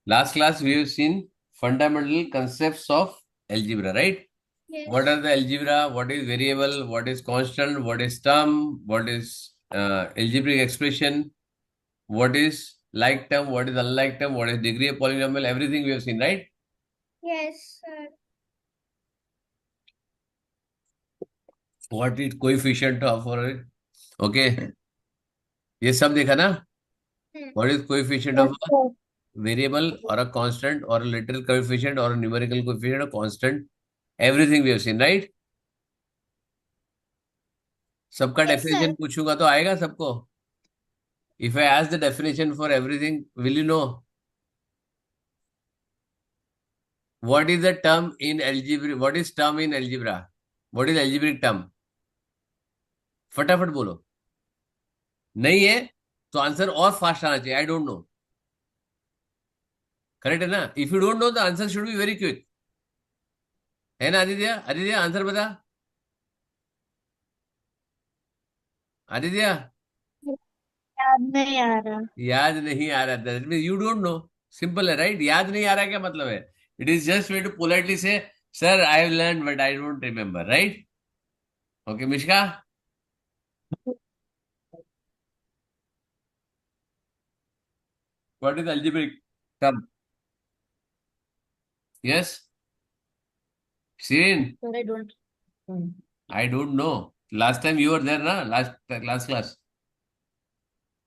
Last class we have seen fundamental concepts of algebra, right? Yes. What are the algebra? What is variable? What is constant? What is term? What is algebraic expression? What is like term? What is unlike term? What is degree of polynomial? Everything we have seen, right? Yes, sir. What is coefficient of it? Okay, ये सब देखा ना? What is coefficient of Yes, a sir. variable or a constant or a literal coefficient or a numerical coefficient or constant? Everything we have seen, right? सबका Yes, definition sir. पूछूंगा तो आएगा सबको. If I ask the definition for everything, will you know what is the term in algebra? What is term in algebra? What is algebraic term? फटाफट बोलो. नहीं है तो आंसर और फास्ट आना चाहिए. I don't know. करेक्ट है ना? If you don't know the answer should be very quick. है ना आदित्य? आदित्य आंसर बता. आदित्य याद नहीं आ रहा. याद नहीं आ रहा. That means you don't know. Simple है, राइट? याद नहीं आ रहा क्या मतलब है? It is just way to politely say sir I have learn but I don't remember, right? Okay Mishka. What is algebraic term? Yes, Shirin. Sir, I don't. I don't know. Last time you were there, na? Last class.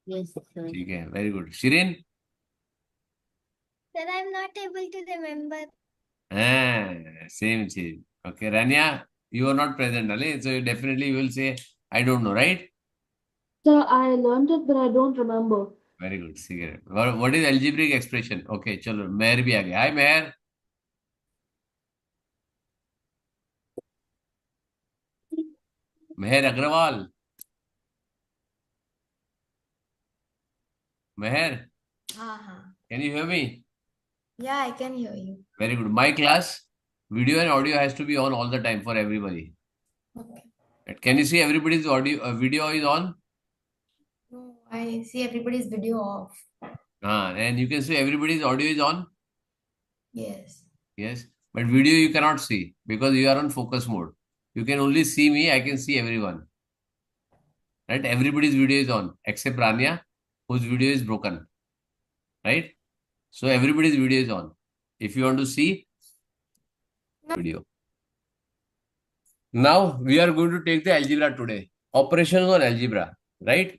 Yes, sir. ठीक है, very good. Shirin. Sir, I'm not able to remember. Same thing. Okay, Rania, you are not present, Ali. So definitely you will say, I don't know, right? Sir, I learned it, but I don't remember. Very good. ठीक है. What is algebraic expression? Okay, चलो मेहर भी आ गया. Hi मेहर. मेहर अग्रवाल. मेहर, हाँ. can you hear me? Yeah, I can hear you. Very good. My class, video and audio has to be on all the time for everybody. Okay. Can you see everybody's audio video is on? No, I see everybody's video off. And you can see everybody's audio is on. Yes. Yes, but video you cannot see because you are on focus mode. You can only see me. I can see everyone. Right? Everybody's video is on except Rania, whose video is broken. Right? So everybody's video is on. If you want to see video. Now we are going to take the algebra today. Operations on algebra. Right?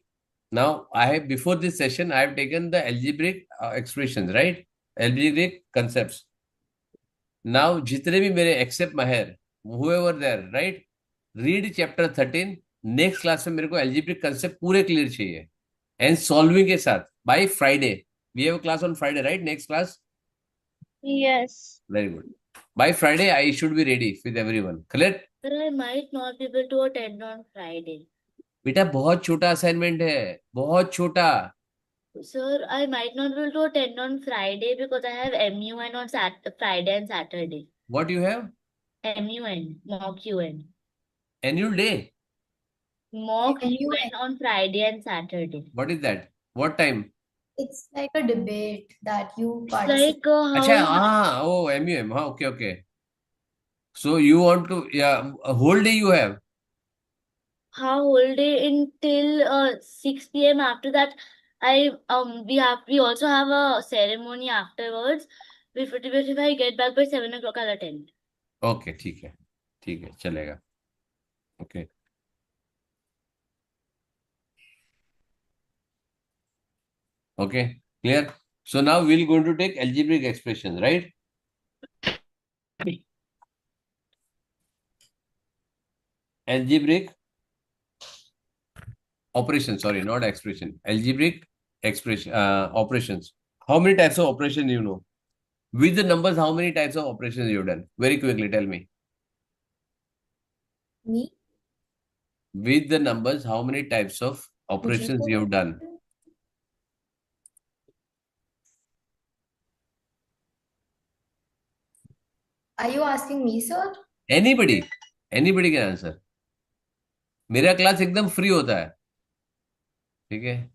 Now I have before this session I have taken the algebraic expressions. Right? Algebraic concepts. Now जितने भी मेरे except Maher, whoever there, right? Read chapter 13. Next class में मेरे को algebraic concept पूरे clear चाहिए and solving के साथ by Friday. We have a class on Friday, right? Next class. Yes. Very good. By Friday I should be ready with everyone. Clear? But I might not be able to attend on Friday. बेटा बहुत छोटा assignment है, बहुत छोटा. Sir, I might not be able to attend on Friday because I have MUN on Friday and Saturday. What you have? MUN, mock UN. Annual day. Mock MUN. UN on Friday and Saturday. What is that? What time? It's like a debate that you It's participate. like अच्छा, how हाँ, ओ एमयूएम, हाँ, okay okay. So you want to, या whole day you have? whole day until 6 p.m. After that, we also have a ceremony afterwards. If I get back by 7 o'clock, I'll attend. Okay, ठीक है, ठीक है, चलेगा. Okay. Okay, clear? So now we're going to take algebraic expressions, right? Algebraic operations, sorry, not expression. Algebraic expression operations. How many types of operations you know? With the numbers, how many types of operations you've done? Very quickly, tell me. Me? With the numbers, how many types of operations you've done? Are you asking me, sir? Anybody, anybody can answer. मेरा class एकदम free होता है, ठीक है?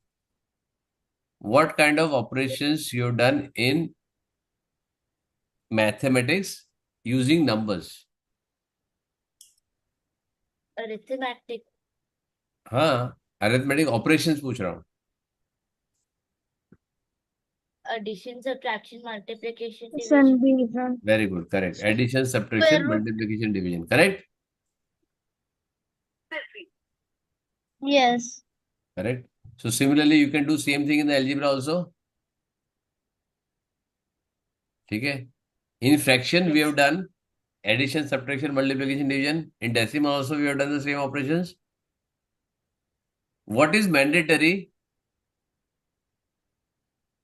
What kind of operations you've done in mathematics using numbers. Arithmetic. हाँ, arithmetic operations पूछ रहा हूँ. Addition, subtraction, multiplication, division. Division. Very good, correct. Addition, subtraction, Square root. multiplication, division. Correct? Yes. Correct. So similarly, you can do same thing in the algebra also. ठीक है. In fraction, we have done addition, subtraction, multiplication, division. In decimal also, we have done the same operations. What is mandatory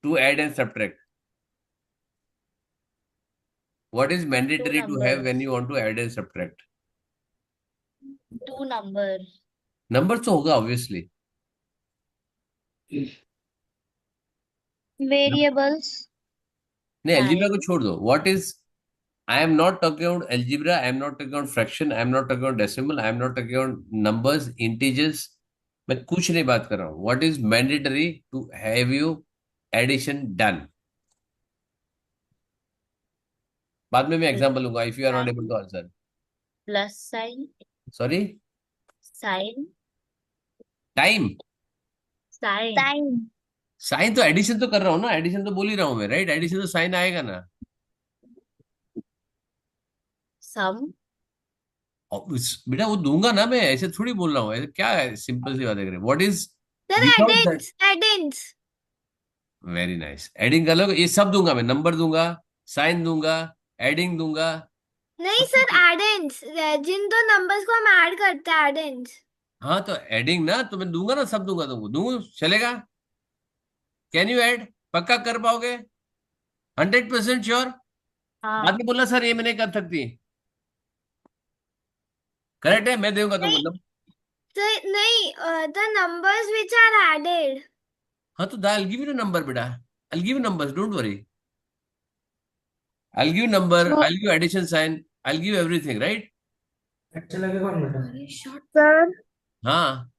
to add and subtract? What is mandatory to have when numbers. you want to add and subtract? 2 numbers. Number तो होगा obviously. Variables. नहीं, algebra को Time. छोड़ दो. What is? I am not talking about algebra. I am not talking about fraction. I am not talking about decimal. I am not talking about numbers, integers. मैं कुछ नहीं बात कर रहा हूँ. What is mandatory to have you addition done? बाद में मैं एग्जांपल लूंगा if you are not able to answer. Plus sign. Sorry? Sign. Time. Sign. Time. Sign तो एडिशन तो कर रहा हूँ ना. एडिशन तो बोल ही रहा हूँ मैं. राइट? एडिशन तो साइन आएगा ना. Sum. बेटा वो दूंगा ना मैं. ऐसे थोड़ी बोल रहा हूँ. ऐसे क्या है? सिंपल सी बातें करें. What is Sir, without add-ins. Add-ins. Very nice. Adding कर लो. ये सब दूंगा मैं. नंबर दूंगा, साइन दूंगा, एडिंग दूंगा. नहीं सर, add-ins. जिन दो numbers को हम add करते हैं add-ins. हाँ तो एडिंग ना तो मैं दूंगा ना. सब दूंगा तुमको. दूंगा चलेगा. Can you add? पक्का कर पाओगे? 100% श्योर? हाँ. बाद में बोलना सर ये मैं नहीं कर सकती. करेक्ट है. मैं दूंगा तुमको. Sir, नहीं, the numbers which are added. हाँ तो I'll give you a number बेटा. I'll give you numbers. Don't worry. I'll give you number. No. I'll give you addition sign. I'll give you everything. Right? अच्छा लगेगा बेटा. अरे short. Sir, हाँ.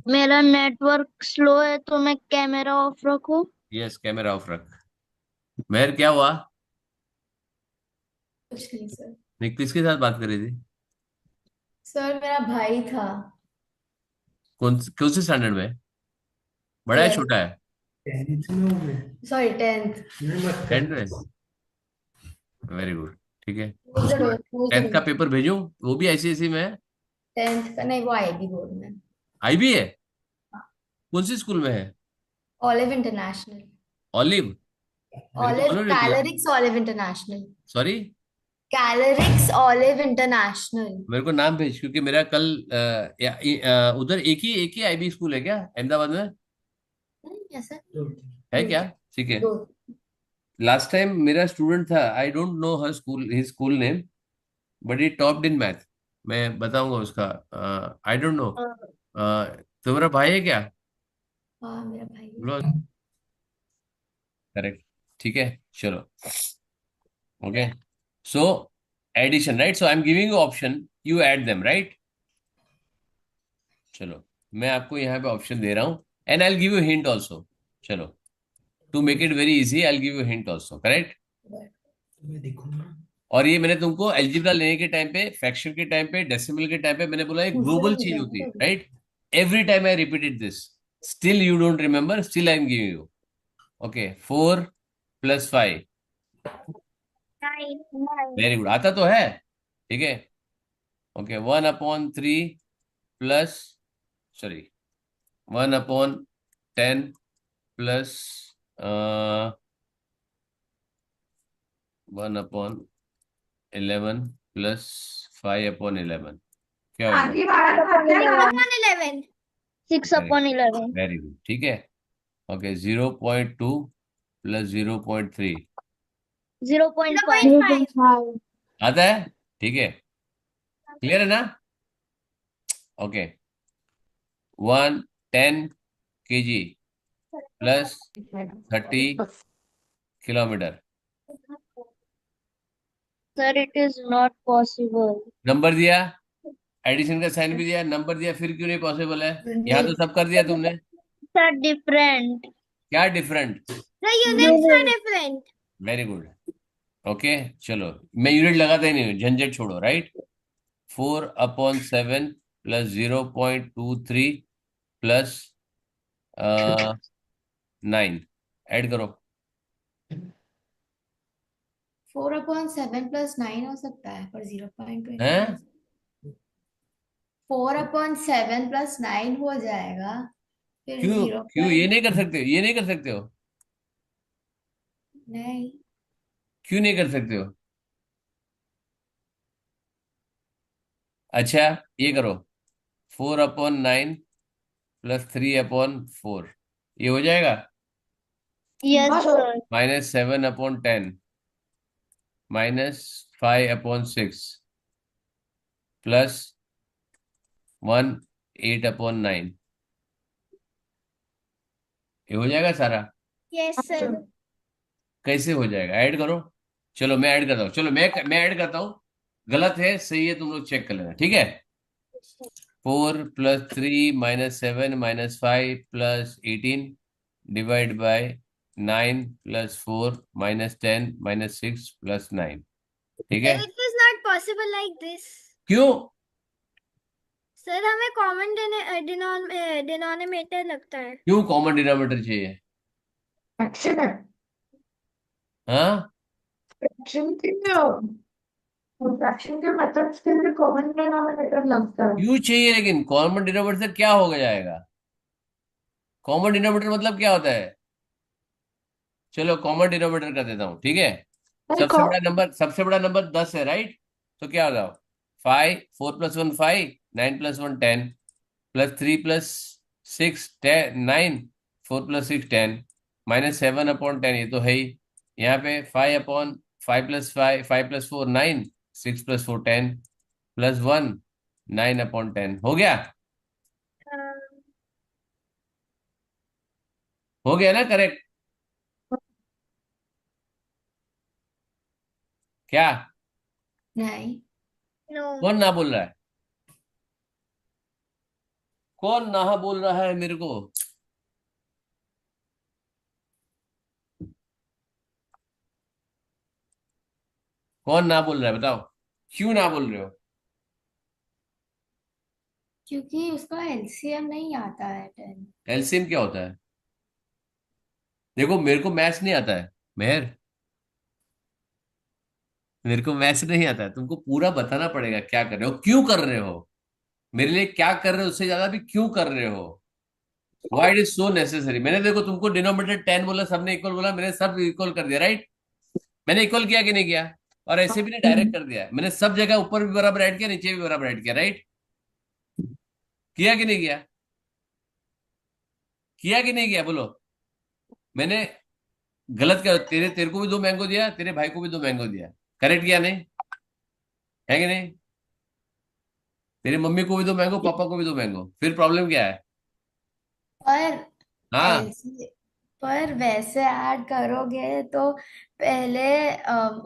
मेरा network slow है तो मैं कैमरा ऑफ रखूं? यस, कैमरा ऑफ रख. मेहर क्या हुआ? कुछ नहीं सर. नहीं, किसके साथ बात कर रही थी? सर मेरा भाई था. कौन से स्टैंडर्ड में? बड़ा है 12th. छोटा है? 10th में हो गए. Sorry, 10th. नहीं मत 10th में. Very good. ठीक है. Close the door, close the 10th का door. पेपर भेजूं? वो भी ICSE में है? 10th का नहीं, वो IB बोर्ड में. IB है? कौन सी स्कूल में है? Olive International. Olive? Olive, Calarix Olive International. Sorry, Calarix Olive International. मेरे को नाम भेज. क्योंकि मेरा कल उधर एक ही IB स्कूल है क्या अहमदाबाद में? Yes, sir. है क्या? ठीक है. दो. लास्ट टाइम मेरा स्टूडेंट था. I don't know her school, his school name, but he topped in math. मैं बताऊंगा उसका. I don't know. तुम्हारा भाई है क्या? हाँ मेरा भाई है. बोलो. करेक्ट. ठीक है. चलो. Okay. So addition. Right? So I am giving you option. You add them. Right? चलो, मैं आपको यहाँ पे ऑप्शन दे रहा हूँ. And I will give you hint also. चलो, to make it very easy I will give you hint also. Correct? मैं देखूंगा. और ये मैंने तुमको एल्जिब्रा लेने के टाइम पे, फ्रैक्शन के टाइम पे, डेसिमल के टाइम पे मैंने बोला एक ग्लोबल चीज होती है. Right? Every time I repeated this. Still you don't remember. Still I am giving you. Okay. 4 + 5. Very good. आता तो है. ठीक है. Okay. 1/3 plus, sorry, 1/10 plus 1/11 plus 5/11. क्या हो गया? 6/11. 6/11. Very good. ठीक है. ओके. 0.2 प्लस 0.3 0.5. आता है. ठीक है. क्लियर है ना? Okay. 110 kg plus 30 kilometre. Sir, it is not possible. Number दिया, एडिशन का साइन भी दिया, नंबर दिया, फिर क्यों नहीं पॉसिबल है? यहाँ तो सब कर दिया तुमने. Sir, different. क्या different? The units are different. Very good. Okay चलो, मैं यूनिट लगाता ही नहीं हूँ, झंझट छोड़ो, राइट। 4/7 प्लस 0.23 प्लस 9, ऐड करो। 4/7 + 9 हो सकता है, पर 0.20 हैं? नहीं हो सकता। 4/7 + 9 हो जाएगा, फिर क्यों? जीरो क्यों ये पॉइंट नहीं कर सकते हो? ये नहीं कर सकते हो? नहीं। क्यों नहीं कर सकते हो? अच्छा, ये करो, 4/9 प्लस 3/4, ये हो जाएगा। Yes, sir. -7/10 -5/6 प्लस 1/8/9, ये हो जाएगा सारा। Yes sir. कैसे हो जाएगा? ऐड करो। चलो मैं ऐड करता हूँ, चलो मैं ऐड करता हूँ। गलत है सही है तुम लोग चेक कर लेना, ठीक है। 4 + 3 - 7 - 5 + 18 डिवाइड बाय 9 + 4 - 10 - 6 + 9, ठीक है। Sir it is not possible like this. क्यों? सर हमें कॉमन डिनोमिनेटर लगता है। क्यों कॉमन डिनोमिनेटर चाहिए? फ्रैक्शन है। हाँ, फ्रैक्शन के फ्रैक्शन के मेथड्स के लिए कॉमन डिनोमिनेटर लगता है। क्यों चाहिए? लेकिन कॉमन डिनोमिनेटर से क्या हो जाएगा? कॉमन डिनोमिनेटर मतलब क्या होता है? चलो कॉमन डिनोमिनेटर कर देता हूँ, ठीक है। अरे सबसे बड़ा नंबर 10 है, राइट। तो क्या होगा? 5, 4 + 1 5, 9 + 1 10, प्लस 3 + 6 10 9, 4 + 6 10, -7/10, ये तो है ही। यहाँ पे 5/5 + 5, 5 + 4 9, 6 + 4 10, प्लस 1 9/10, हो गया। हो गया ना करेक्ट? क्या? नहीं। नो। कौन ना बोल रहा है? कौन ना बोल रहा है मेरे को? कौन ना बोल रहा है बताओ? क्यों ना बोल रहे हो? क्योंकि उसका एलसीएम नहीं आता है 10। एलसीएम क्या होता है? देखो मेरे को मैथ्स नहीं आता है, मेहर। मेरे को मैथ्स नहीं आता है, तुमको पूरा बताना पड़ेगा क्या कर रहे हो, क्यों कर रहे हो। मेरे लिए क्या कर रहे हो उससे ज्यादा भी क्यों कर रहे हो। Why it is so necessary. मैंने देखो तुमको डिनोमिनेटर 10 बोला, सबने इक्वल बोला, मैंने सब इक्वल कर दिया, राइट। मैंने इक्वल किया कि नहीं किया? और ऐसे भी नहीं, डायरेक्ट कर दिया मैंने, सब जगह ऊपर भी बराबर ऐड किया, नीचे भी बराबर ऐड किया, राइट। किया कि नहीं किया? किया कि नहीं किया बोलो। मैंने गलत क्या, तेरे तेरे को भी 2 मैंगो दिया, तेरे भाई को भी 2 मैंगो दिया, करेक्ट किया नहीं? है कि नहीं? तेरी मम्मी को भी 2 मैंगो, पापा को भी 2 मैंगो, फिर प्रॉब्लम क्या है? पर हाँ, एलसी पर वैसे ऐड करोगे तो पहले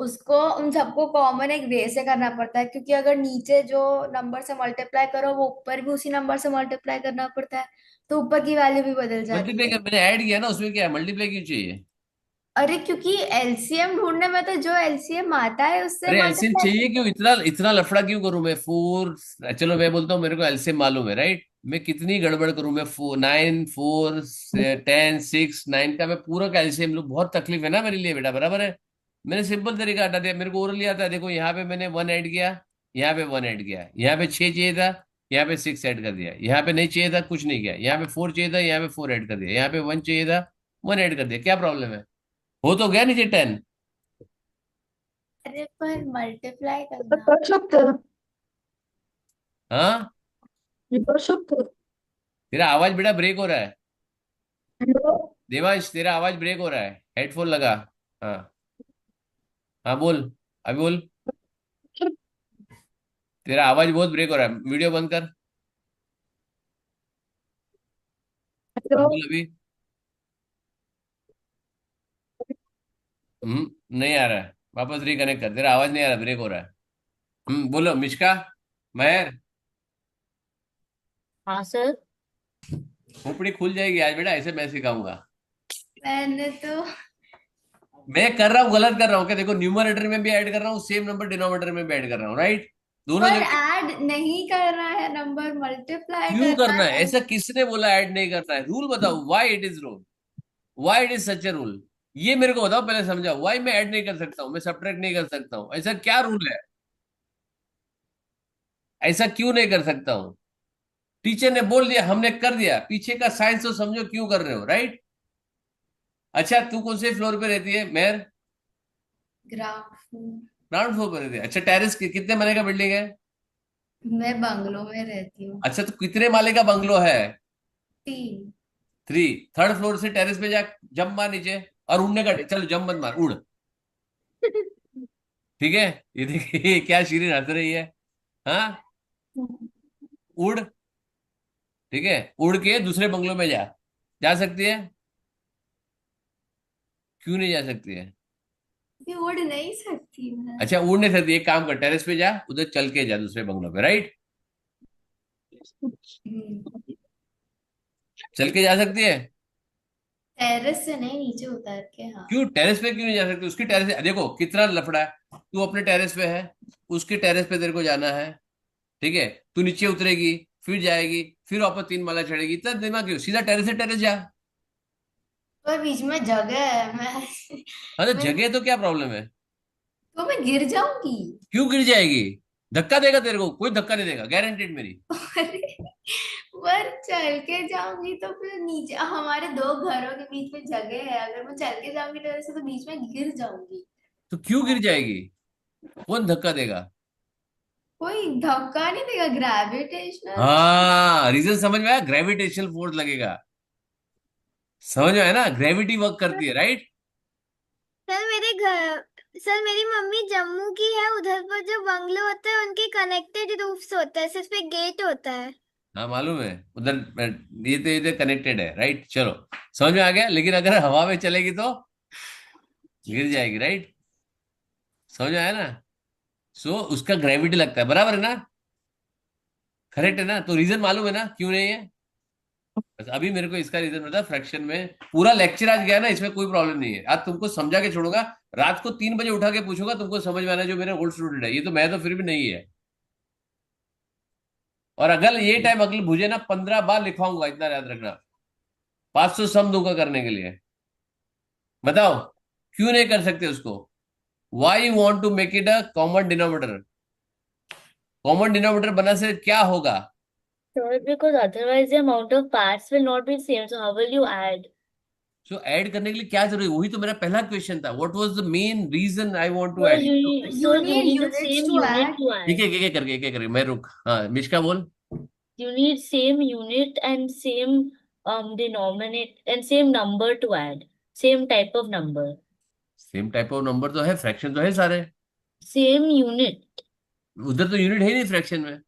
उसको उन सबको कॉमन एक वे से करना पड़ता है, क्योंकि अगर नीचे जो नंबर से मल्टीप्लाई करो वो ऊपर भी उसी नंबर से मल्टीप्लाई करना पड़ता है, तो ऊपर की वैल्यू भी बदल जाती मल्टीप्लाई है। कर, मैंने ऐड किया ना, उसमें क्या है, मल्टीप्लाई क्यों चाहिए? अरे क्योंकि एलसीएम ढूंढने में तो जो एलसीएम आता है उससे अरे एलसीएम मल्टीप्लाई चाहिए क्यों? करो। इतना इतना लफड़ा क्यों करूं मैं? 4, चलो मैं बोलता हूँ मेरे को एलसीएम मालूम है, राइट। मैं कितनी गड़बड़ करूं मैं, 9 4 10 6 9 का मैं पूरा का एलसीएम लूं, बहुत तकलीफ है ना मेरे लिए बेटा, बराबर है। मैंने सिंपल तरीका हटा दिया, मेरे को ओरली आता है। देखो यहाँ पे मैंने 1 ऐड किया, यहाँ पे 1 ऐड किया, यहाँ पे 6 चाहिए था, यहाँ पे 6 ऐड कर दिया, यहाँ पे नहीं चाहिए था, कुछ नहीं किया, यहाँ पे 4 चाहिए था, यहाँ पे 4 ऐड कर दिया, यहाँ पे 1 चाहिए था, 1 ऐड कर दिया, क्या प्रॉब्लम है? हो तो गया नीचे 10। अरे पर मल्टीप्लाई तो करना। कर सकते हैं। हाँ, ये कर सकते हैं। तेरा आवाज बेटा ब्रेक हो रहा है। हेलो। देवांश तेरा आवाज ब्रेक हो रहा है, हेडफोन लगा। हाँ, हाँ बोल, अभी बोल। तेरा आवाज बहुत ब्रेक हो रहा है, वीडियो बंद कर। हाँ हेलो। बोल अभी। नहीं आ रहा है, वापस रिकनेक्ट कर, तेरा आवाज नहीं आ रहा, ब्रेक हो रहा है। बोलो मिश्का, महर। हाँ सर। खोपड़ी खुल जाएगी आज बेटा, ऐसे मैं सिखाऊंगा। मैंने तो मैं कर रहा हूँ, गलत कर रहा हूँ क्या? देखो, न्यूमरेटर में भी ऐड कर रहा हूँ, सेम नंबर डिनोमिनेटर में भी ऐड कर रहा हूँ, राइट? दोनों पर जगह। ऐड नहीं करना है, नंबर मल्टीप्लाई क्यों करना करना है? है। ऐसा किसने बोला ऐड नहीं करना है? रूल बताओ, why it is rule, why it is such a rule. ये मेरे को बताओ, पहले समझाओ, व्हाई मैं ऐड नहीं कर सकता हूँ, मैं सब्ट्रैक्ट नहीं कर सकता हूँ, ऐसा क्या रूल है? ऐसा क्यों नहीं कर सकता हूँ? टीचर ने बोल दिया, हमने कर दिया, पीछे का साइंस तो समझो क्यों कर रहे हो, राइट? अच्छा, तू कौन से फ्लोर पे रहती है मेहर? ग्राउंड। ग्राउंड फ्लोर पे रहती है। अच्छा, टेरेस कितने माले का बिल्डिंग है? मैं बंगलो में रहती हूँ। अच्छा, तो कितने माले का बंगलो है? 3। 3। थर्ड फ्लोर से टेरेस पे जा, जंप मार नीचे, और उड़ने का, चलो जंप मत मार, उड़। ठीक है? ये देखिए क्या शीरीन हंस रही है। हाँ, उड़। ठीक है, उड़ के दूसरे बंगलों में जा। जा सकती है? क्यों नहीं जा सकती है? ये उड़ नहीं सकती मैं। अच्छा, उड़ नहीं सकती, एक काम कर, टेरेस पे जा, उधर चल के जा दूसरे बंगलों पे, राइट? चल के जा सकती है? टेरेस से नहीं, नीचे उतर के, हाँ। क्यों टेरेस पे क्यों नहीं जा सकती? उसकी टेरेस, देखो कितना लफड़ा है। तू अपने टेरेस पे है, उसके टेरेस पे तेरे को जाना है। ठीक है? तू नीचे उतरेगी, फिर जाएगी, फिर वापस 3 माला चढ़ेगी, इतना दिमाग क्यों? सीधा टेरेस से टेरेस जा। पर बीच में जगह है, मैं हाँ, तो मैं जगह तो क्या प्रॉब्लम है? तो मैं गिर जाऊंगी। क्यों गिर जाएगी? धक्का देगा तेरे को? कोई धक्का नहीं देगा, गारंटेड मेरी। अरे, पर चल के जाऊंगी तो फिर नीचे, हमारे 2 घरों के बीच में जगह है, अगर मैं चल के जाऊंगी टेरेस से तो बीच में गिर जाऊंगी। तो क्यों गिर जाएगी? कौन धक्का देगा? कोई धक्का नहीं देगा, ग्रेविटेशनल। हाँ, रीजन समझ में आया, ग्रेविटेशनल फोर्स लगेगा। समझ में आया ना, ग्रेविटी वर्क करती है, राइट? सर मेरी मम्मी जम्मू की है, उधर पर जो बंगलो होते हैं उनके कनेक्टेड रूफ्स होते हैं, सिर्फ एक गेट होता है। हाँ, मालूम है उधर। ये तो कनेक्टेड है, राइट? चलो, समझ में आ गया। लेकिन अगर हवा में चलेगी तो गिर जाएगी, राइट? समझ में आया ना? सो उसका ग्रेविटी लगता है, बराबर है ना? करेक्ट है ना? तो रीजन मालूम है ना क्यों नहीं है? बस अभी मेरे को इसका रीजन बता। फ्रैक्शन में पूरा लेक्चर आज गया ना, इसमें कोई प्रॉब्लम नहीं है। आज तुमको समझा के छोड़ूंगा, रात को 3 बजे उठा के पूछूंगा, तुमको समझ में आना, जो मेरे ओल्ड स्टूडेंट है। ये तो मैं तो फिर भी नहीं है। और अगर ये टाइम अगले मुझे ना 15 बार लिखवाऊंगा, इतना याद रखना। 500 सम दूंगा करने के लिए। बताओ, क्यों नहीं कर सकते उसको? Why you want to make it a common denominator? Common denominator बनने से क्या होगा? So because otherwise the amount of parts will not be same. So how will you add? So add करने के लिए क्या जरूरी? वही तो मेरा पहला क्वेश्चन था, what was the main reason I want to So add. You you need need the units same to unit add. to ठीक add. है, एक एक करके मैं रुक। हाँ, मिश्का बोल। You need same unit and same denominate and same number to add. Same type of number. Same type of number तो है, फ्रैक्शन तो है सारे। Same unit. उधर तो यूनिट है ही नहीं फ्रैक्शन में।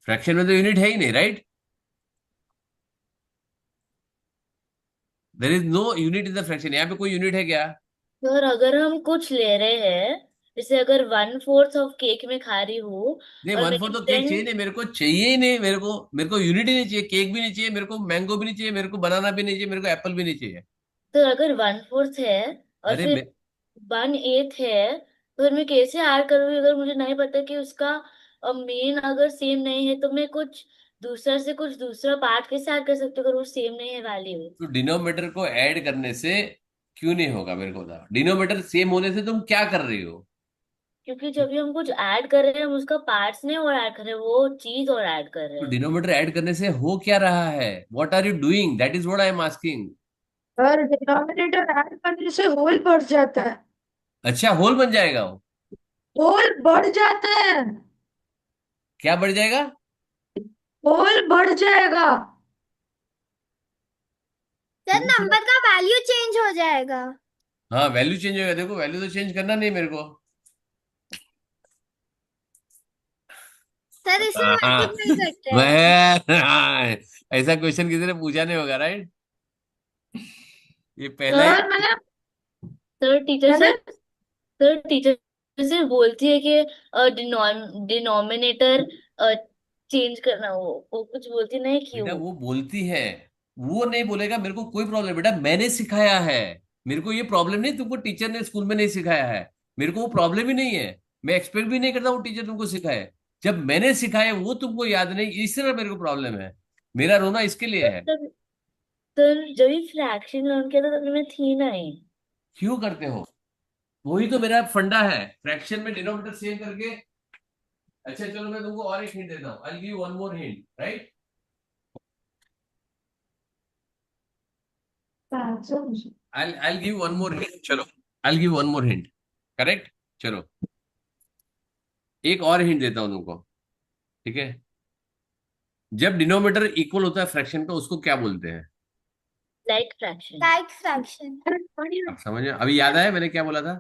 फ्रैक्शन में तो यूनिट है ही नहीं, right? There is no unit in the fraction. यहाँ पे कोई यूनिट है क्या? तो और अगर हम कुछ ले रहे हैं, जैसे अगर 1/4 ऑफ केक में खा रही हूँ नहीं, और 1/4 मेरी तो केक चाहिए फ्रेंड, नहीं, मेरे को चाहिए ही नहीं। मेरे को यूनिट ही नहीं चाहिए, केक भी नहीं चाहिए मेरे को, मैंगो भी नहीं चाहिए मेरे को, बनाना भी नहीं चाहिए मेरे को, एप्पल भी नहीं चाहिए। तो अगर 1/4 है और अरे फिर 1/8 है, तो फिर मैं कैसे ऐड करूँगी अगर मुझे नहीं पता कि उसका मेन अगर सेम नहीं है, तो मैं कुछ दूसरा से कुछ दूसरा पार्ट कैसे ऐड कर सकती हूँ अगर वो सेम नहीं है वैल्यू? तो डिनोमिनेटर को ऐड करने से क्यों नहीं होगा, मेरे को बताओ। डिनोमिनेटर सेम होने से तुम क्या कर रही हो? क्योंकि जब भी हम कुछ ऐड कर रहे हैं, हम उसका पार्ट्स नहीं और ऐड कर रहे हैं, वो चीज और ऐड कर रहे तो हैं। डिनोमिनेटर ऐड करने से हो क्या रहा है? What are you doing? That is what I am asking. और डिनोमिनेटर ऐड करने से होल बढ़ जाता है। अच्छा, होल बन जाएगा वो? होल बढ़ जाता है। क्या बढ़ जाएगा? होल बढ़ जाएगा। सर नंबर का वैल्यू चेंज हो जाएगा। हाँ, वैल्यू चेंज होगा। देखो, वैल्यू तो चेंज करना नहीं मेरे को। सर इसे हाँ, मल्टीप्लाई करते हैं। हाँ, ऐसा क्वेश्चन किसी ने पूछा नहीं होगा, राइट? ये पहला ही। सर मैंने सर टीचर मैंने से सर टीचर से बोलती है कि डिनोमिनेटर चेंज करना, वो कुछ बोलती नहीं बेटा, क्यों? वो बोलती है, वो नहीं बोलेगा मेरे को कोई प्रॉब्लम, बेटा मैंने सिखाया है, मेरे को ये प्रॉब्लम नहीं, तुमको टीचर ने स्कूल में नहीं सिखाया है, मेरे को वो प्रॉब्लम ही नहीं है, मैं एक्सपेक्ट भी नहीं करता वो टीचर तुमको सिखाए। जब मैंने सिखाया वो तुमको याद नहीं, इस तरह मेरे को प्रॉब्लम है, मेरा रोना इसके लिए है। तो जब भी फ्रैक्शन लर्न किया था तब मैं थी नहीं। क्यों करते हो? वही तो मेरा फंडा है, फ्रैक्शन में डिनोमिनेटर सेम करके। अच्छा चलो मैं तुमको और एक हिंट देता हूँ, I give one more hint, right? I'll give one more hint. चलो, I'll give one more hint. Correct? चलो एक और हिंट देता हूं तुमको, ठीक है? जब डिनोमिनेटर इक्वल होता है फ्रैक्शन का, उसको क्या बोलते हैं? Like fraction. Like fraction. आप समझ में अभी याद आया मैंने क्या बोला था?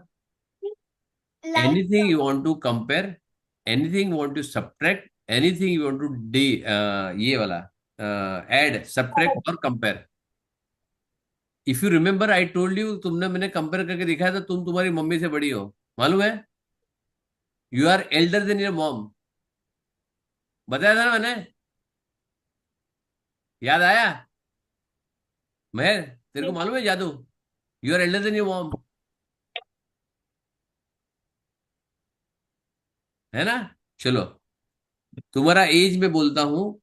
Like anything you want to compare, anything you want to subtract, anything you want to D, ये वाला ऐड, सब्ट्रैक्ट और compare. If you remember I told you, तुमने मैंने कंपेयर करके दिखाया था, तुम तुम्हारी मम्मी से बड़ी हो, मालूम है? You are elder than your mom, बताया था ना मैंने? याद आया? महर, तेरे को मालूम है जादू? You are elder than your mom, है ना? चलो तुम्हारा एज मैं बोलता हूं,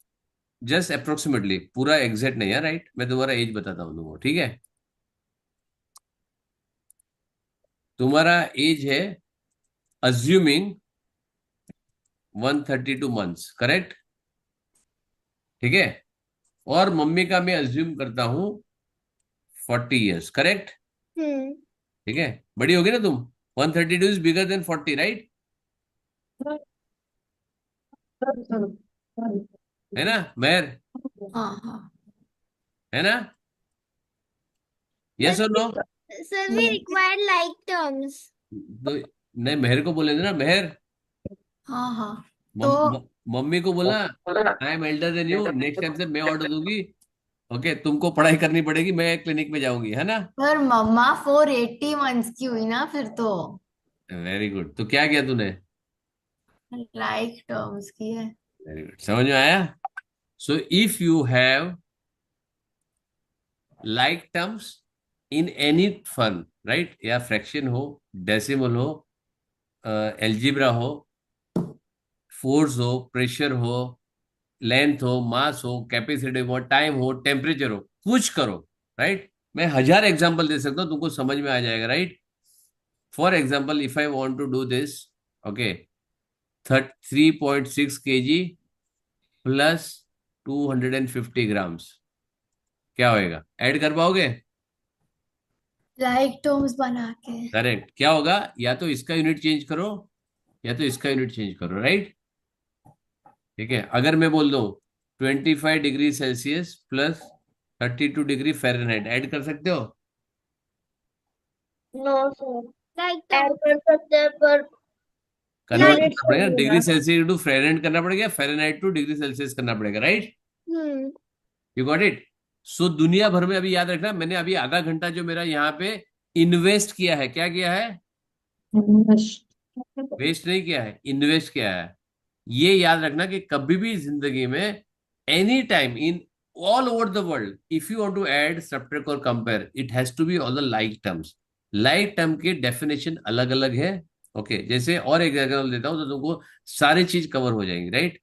जस्ट अप्रोक्सीमेटली, पूरा एग्जैक्ट नहीं है, राइट? मैं तुम्हारा एज बताता हूं तुमको, ठीक है? तुम्हारा एज है अज्यूमिंग 132 मंथ्स, करेक्ट? ठीक है? और मम्मी का मैं अज्यूम करता हूं 40 इयर्स, करेक्ट? ठीक है, बड़ी होगी ना तुम, 132 इज बिगर देन 40, राइट? है ना महर? हाँ हाँ। है ना? यस और no? Sir we required like terms. तो नहीं, महर को बोले ना, महर हाँ हाँ। तो मम्मी को बोला I am elder than you, next time से मैं ऑर्डर दूंगी, ओके? तुमको पढ़ाई करनी पड़ेगी, मैं क्लिनिक में जाऊंगी, है ना? पर मम्मा 480 मंथ्स की हुई ना फिर तो। वेरी गुड, तो क्या किया तूने? लाइक टर्म्स की है। वेरी गुड, समझ में आया? So if you have like terms in any fun, right? या फ्रैक्शन हो, डेसिमल हो, एल्जीब्रा हो, फोर्स हो, प्रेशर हो, लेंथ हो, मास हो, कैपेसिटी हो, टाइम हो, टेम्परेचर हो, कुछ करो, राइट? मैं हजार एग्जांपल दे सकता हूँ, तुमको समझ में आ जाएगा, right? For example if I want to do this, okay, 3.6 kg plus 250 grams, क्या होएगा? ऐड कर पाओगे? लाइक टर्म्स बना के। करेक्ट, क्या होगा? या तो इसका यूनिट चेंज करो, या तो इसका यूनिट चेंज करो, राइट? ठीक है, अगर मैं बोल दूं 25 degree Celsius plus 32 degree Fahrenheit, add कर सकते हो? No sir, like add terms. कर सकते हैं पर कन्वर्ट यूनिट्स करना पड़ेगा, डिग्री लगेगा। सेल्सियस टू फ़ारेनहाइट करना पड़ेगा, फ़ारेनहाइट टू डिग्री सेल्सियस करना पड़ेगा, right? Hmm. You got it? So दुनिया भर में अभी याद रखना, मैंने अभी आधा घंटा जो मेरा यहाँ पे इन्वेस्ट किया है, क्या किया है? वेस्ट नहीं किया है, इन्वेस्ट किया है। ये याद रखना कि कभी भी जिंदगी में, any time in all over the world, if you want to add, subtract और compare, it has to be all the like terms. Like term के डेफिनेशन अलग अलग है, ओके? जैसे और एक एग्जाम्पल देता हूं तो तुमको सारी चीज कवर हो जाएंगी, राइट?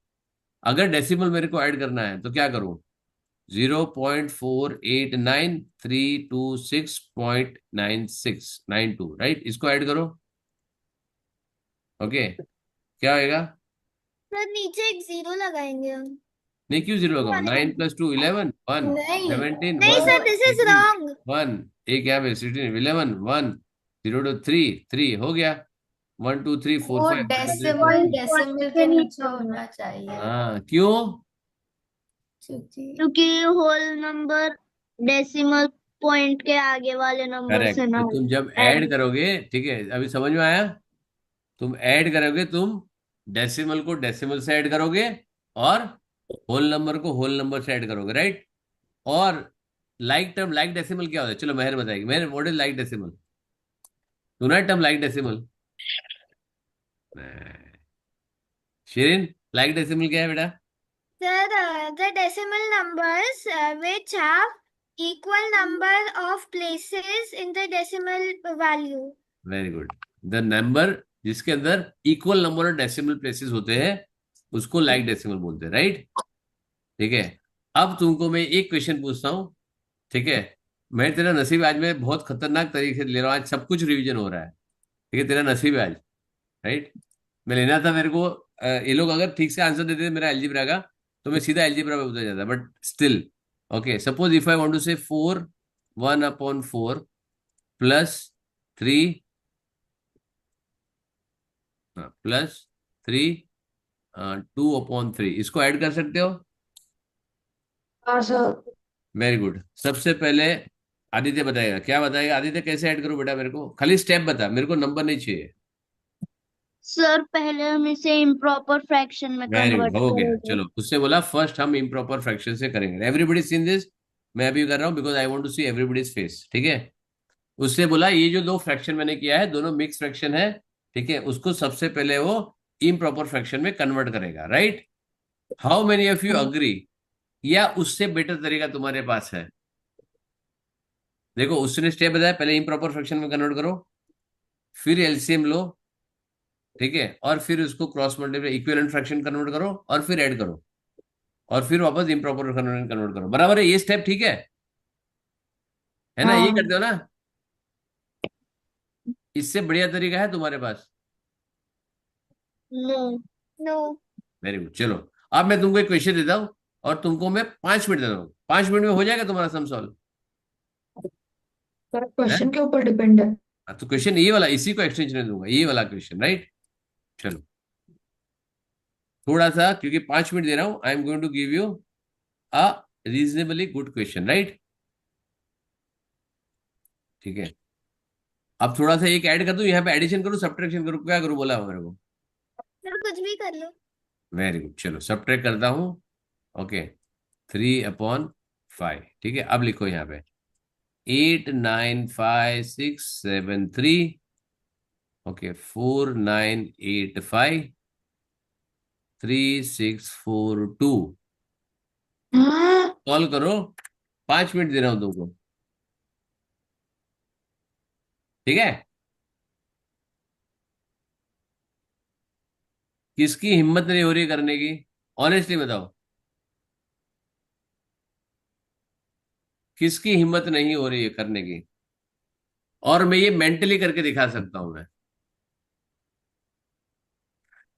अगर डेसिमल मेरे को ऐड करना है तो क्या करूं? 0.489326.9692, राइट? इसको ऐड करो, ओके? क्या आएगा? सर नीचे एक जीरो लगाएंगे हम। नहीं, क्यों जीरो लगाओ? 9 + 2 11 1 नहीं 17 नहीं 1 सर, दिस इज 18 रॉन्ग। 1, एक यहाँ पे 16 11 1 0 to 3 3 हो गया, 1 2 3 4 वो 5 1 2 3 4 डेसिमल 5। डेसिमल के नीचे होना चाहिए। हाँ, क्यों? क्योंकि क्योंकि होल नंबर डेसिमल पॉइंट के आगे वाले नंबर करेक्ट, से ना तो तुम जब ऐड। ऐड करोगे, ठीक है, अभी समझ में आया? तुम ऐड करोगे, तुम डेसिमल को डेसिमल से ऐड करोगे, और होल नंबर को होल नंबर से ऐड करोगे, राइट? और लाइक टर्म, लाइक डेसिमल क्या होता है? चलो मेहर बताएगी, मेहर, व्हाट इज लाइक डेसिमल? सुना है term like decimal? Shirin, like decimal क्या है बेटा? Sir, the decimal numbers which have Equal number of places in the decimal value. Very good. The number जिसके अंदर equal number of decimal places होते हैं उसको लाइक डेसिमल बोलते हैं, राइट? ठीक है। अब तुमको मैं एक क्वेश्चन पूछता हूँ, ठीक है? मैं तेरा नसीब आज मैं बहुत खतरनाक तरीके से ले रहा हूँ, आज सब कुछ रिवीजन हो रहा है, ठीक है? तेरा नसीब है आज, राइट? मैं लेना था मेरे को ये लोग अगर ठीक से आंसर देते थे मेरा एल्जीब्रा का तो मैं सीधा एल्जीब्रा पे उतर जाता, but still okay. Suppose if I want to say 4 1/4 +3 +3 2/3 इसको ऐड कर सकते हो? हाँ सर। Very good. सबसे पहले आदित्य बताएगा, क्या बताएगा आदित्य? कैसे ऐड करूं बेटा? मेरे को खाली स्टेप बता, मेरे को नंबर नहीं चाहिए। सर पहले हम इसे इम्प्रॉपर फ्रैक्शन में वेरी गुड, कन्वर्ट हो गया। करेंगे। चलो, उससे बोला फर्स्ट हम इम्प्रॉपर फ्रैक्शन से करेंगे। Everybody seen this? मैं अभी कर रहा हूँ because I want to see everybody's face, ठीक है? उससे बोला ये जो दो फ्रैक्शन मैंने किया है दोनों मिक्स फ्रैक्शन है, ठीक है? उसको सबसे पहले वो इम्प्रॉपर फ्रैक्शन में कन्वर्ट करेगा, right? How many of you agree? या उससे बेटर तरीका तुम्हारे पास है? देखो, उसने स्टेप बताया, पहले इम्प्रॉपर फ्रैक्शन में कन्वर्ट करो, फिर एलसीएम लो, ठीक है? और फिर उसको cross multiply equivalent fraction convert करो और फिर ऐड करो और फिर वापस इम्प्रॉपर कन्वर्ट करो। बराबर है ये स्टेप? ठीक है ना? ये हाँ करते हो ना? इससे बढ़िया तरीका है तुम्हारे पास? नो। No. Very good. चलो, अब मैं तुमको एक क्वेश्चन देता हूँ और तुमको मैं 5 मिनट देता हूँ। 5 मिनट में हो जाएगा तुम्हारा सम सॉल्व? सर, है? क्वेश्चन के ऊपर डिपेंड है। तो क्वेश्चन ये वाला, इसी को एक्सटेंशन दूंगा, ये वाला क्वेश्चन, राइट? चलो, थोड़ा सा, क्योंकि 5 मिनट दे रहा हूं, I am going to give you a reasonably good question, right? ठीक है। अब थोड़ा सा एक ऐड कर दूं, यहाँ पे एडिशन करूं सब्ट्रैक्शन करूं, क्या करूं बोला मेरे को? सर कुछ भी कर लो। Very good. चलो, सब्ट्रैक्ट करता हूं। ओके, 3/5, ठीक है? अब लिखो यहाँ पे 8 9 5 6 7 3, ओके, 4 9 8 5 3 6 4 2। हाँ सॉल्व करो, 5 मिनट दे रहा हूं तुमको, ठीक है? किसकी हिम्मत नहीं हो रही करने की? ऑनेस्टली बताओ, किसकी हिम्मत नहीं हो रही है करने की? और मैं ये मेंटली करके दिखा सकता हूं मैं।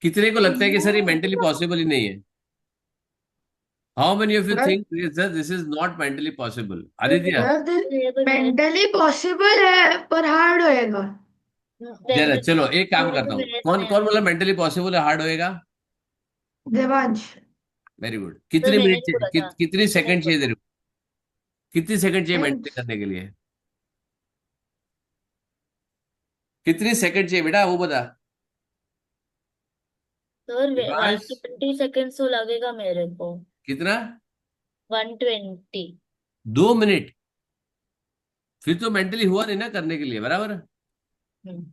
कितने को लगता है कि सर ये मेंटली पॉसिबल ही नहीं है? How many of you sir, think this is not mentally possible? Aditya, sir ये तो मेरे मेंटली पॉसिबल है पर हार्ड होएगा। जरा चलो एक काम ये करता तो हूँ, मेरे कौन में कौन बोला मेंटली पॉसिबल है, हार्ड होएगा? देवांश। Very good. तो कितने मैंने मिनट नहीं बोला चाहिए, था। कितनी मैंने नहीं सेकंड चाहिए बोला। तेरे को? कितनी सेकंड चाहिए नहीं, मेंटली करने के लिए? कितनी सेकंड चाहिए बेटा, वो बता। सर वन विकास, ट्वेंटी सेकेंड तो लगेगा मेरे को। कितना? 120। 2 मिनट? फिर तो मेंटली हुआ नहीं ना करने के लिए, बराबर?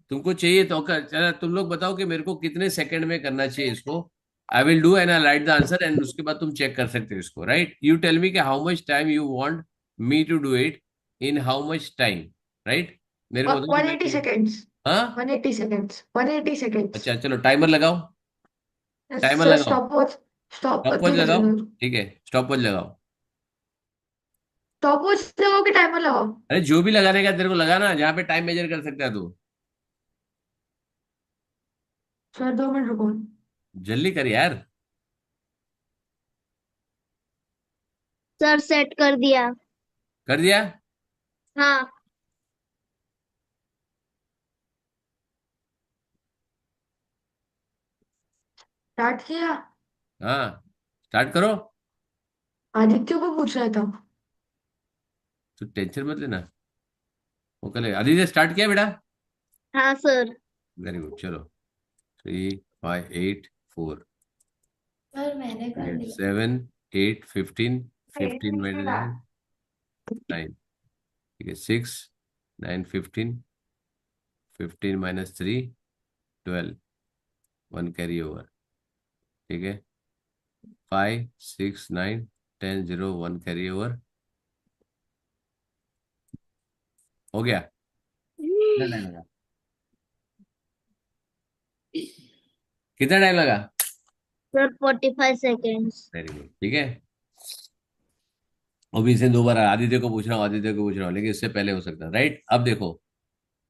तुमको चाहिए तो चला, तुम लोग बताओ कि मेरे को कितने सेकंड में करना चाहिए इसको। I will do and I right the answer and उसके बाद तुम चेक कर सकते हो इसको, राइट? यू टेल मी कि how much time you want me to do it, in how much time, right? मेरे को बताओ कि 180 मैं। सेकेंड्स। हाँ, 180 सेकेंड्स, 180 सेकेंड्स। अच्छा चलो, टाइमर लगाओ। टाइमर सर लगाओ, stop watch. Stop stop watch watch देगा लगाओ। जरूर। ठीक है, स्टॉप वॉच लगाओ। स्टॉप वॉच लगाओ कि टाइमर लगाओ? अरे जो भी लगाने का तेरे को लगाना, जहाँ पे टाइम मेजर कर सकता है तू। सर 2 मिनट रुको। जल्दी कर यार। सर सेट कर दिया। कर दिया? हाँ। स्टार्ट किया। हाँ, स्टार्ट करो। आदित्य को पूछ रहा था। तू टेंशन मत लेना, वो करेगा। आदित्य स्टार्ट किया बेटा? हाँ सर। Very good. चलो, 3 5 8 4, पर मैंने ठीक कर है, दिया। 7 8 15 15 नहीं माइनस था। 9, ठीक है, 6 9 15 15 - 3 12, 1 कैरी ओवर, ठीक है? 5 6 9 10 0 1 कैरी ओवर, हो गया? कितना टाइम लगा? कितना टाइम लगा? Sir, 45 seconds. वेरी गुड, ठीक है। अभी इसे 2 बार आदित्य को पूछ रहा हूँ, आदित्य को पूछ रहा हूँ, लेकिन इससे पहले हो सकता है, राइट? अब देखो,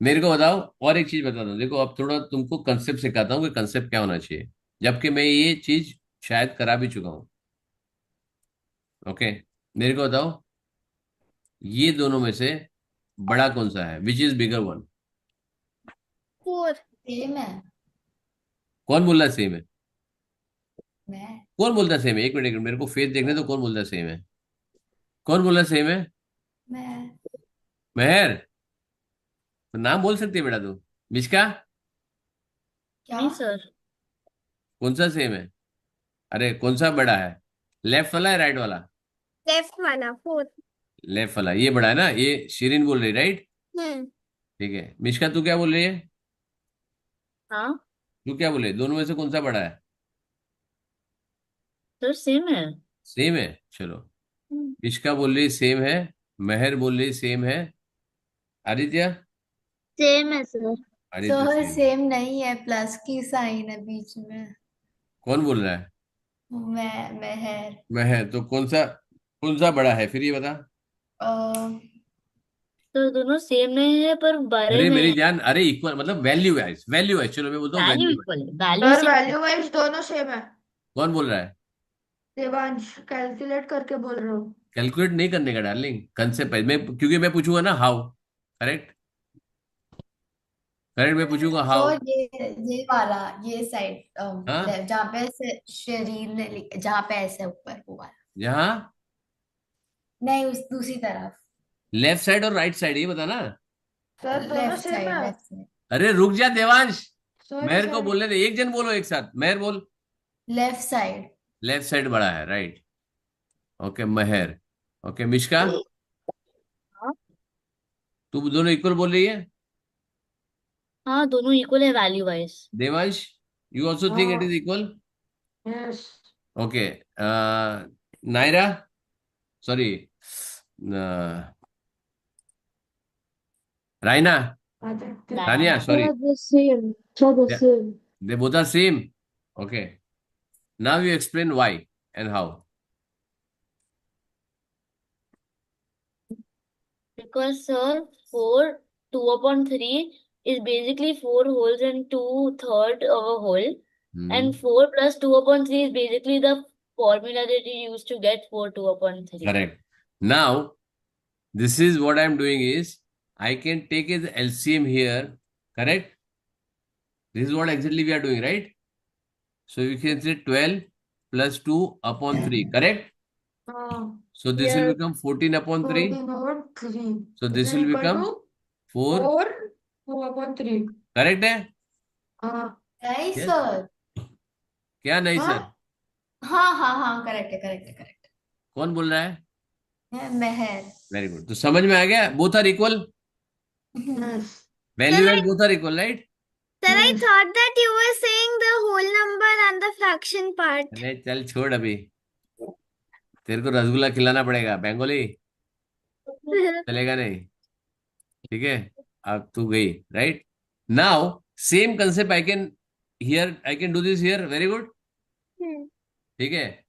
मेरे को बताओ, और एक चीज बताता हूँ। देखो, अब थोड़ा तुमको कंसेप्ट सिखाता हूँ कि कंसेप्ट क्या होना चाहिए, जबकि मैं ये चीज शायद करा भी चुका हूँ। ओके, मेरे को बताओ, ये दोनों में से बड़ा कौन सा है? Which is bigger one? 4. Same है। कौन बोल रहा है सेम है? मैं कौन बोलता है सेम है? 1 मिनट, 1 मिनट, मेरे को फेस देखने तो। कौन बोलता है सेम है? कौन बोल रहा है सेम है? मैं मेहर, तो नाम बोल सकती है बेटा तू। मिश्का, क्या? नहीं सर। कौन सा सेम है? अरे कौन सा बड़ा है? लेफ्ट वाला है, राइट वाला? Left वाला 4. लेफ्ट वाला, ये बड़ा है ना? ये शिरीन बोल रही, राइट? हम्म. ठीक है, मिश्का तू क्या बोल रही है? हाँ तू क्या बोले? दोनों में से कौन सा बड़ा है? सर, सेम है। सेम है, चलो। मिश्का बोल रही सेम है, मेहर बोल रही सेम है, आदित्य? सेम है sir. Aditya sir same. Same नहीं है, प्लस की साइन है बीच में। कौन बोल रहा है? मैं है। मेहर, तो कौन सा बड़ा है फिर, ये बता। सर दोनों सेम नहीं है पर बड़े अरे में मेरी है। जान, अरे इक्वल मतलब वैल्यू वाइज, वैल्यू वाइज, चलो मैं बोलता हूँ वैल्यू वैल्यू वाइज। इक्वल है, value sir same. Value wise दोनों सेम है। कौन बोल रहा है? देवांश कैलकुलेट करके बोल रहा हूँ। कैलकुलेट नहीं करने का डार्लिंग, कंसेप्ट है। मैं, क्योंकि मैं पूछूंगा ना हाउ, करेक्ट? करेक्ट, मैं पूछूंगा तो हाउ। ये वाला, ये साइड, हाँ, जहाँ पे शरीर ने जहाँ पे ऐसे ऊपर वो वाला। जहाँ नहीं, उस दूसरी तरफ। लेफ्ट साइड और राइट साइड, ये बता ना। सर दोनों लेफ्ट सेम साइड, है। Left side. अरे रुक जा देवांश, सॉरी मेहर को सॉरी। बोलने दे, एक जन बोलो एक साथ। मेहर बोल। Left side. लेफ्ट साइड बड़ा है, राइट? ओके मेहर। ओके मिश्का, हाँ तू दोनों इक्वल बोल रही है? हाँ, दोनों इक्वल है value wise. Devansh, you also think it is हाँ. Equal? Yes. Okay, Naira, sorry, Raina, Aditya. Tania, Diana. Sorry. The same. So the same. They both are same. Okay. Now you explain why and how. Because sir, 4, 2/3 is basically 4 holes and 2/3 of a hole. And 4 plus 2/3 is basically the formula that you use to get 4 2/3. Correct. Now, this is what I'm doing is, I can take as LCM here. Correct? This is what exactly we are doing, right? So you can say 12 plus 2 upon 3. Correct? So this will Yes. become 14 upon 3. 14/3. So Is this will equal become to 4. 4 2/3. Correct है? हाँ. नहीं Yes. Sir. क्या नहीं हाँ? Sir? हाँ हाँ हाँ, correct है, करेक्ट है, करेक्ट कौन बोल रहा है? है। मेहर। वेरी गुड, तो समझ में आ गया, both are equal, Yes. Value and both are equal, right? Sir, I Yes. thought that you were saying the whole number and the fraction part. अरे चल छोड़, अभी तेरे को रसगुल्ला खिलाना पड़ेगा, बंगाली चलेगा नहीं, ठीक है? अब तू गई, right? Now same concept I can, here I can do this here, very good, ठीक है?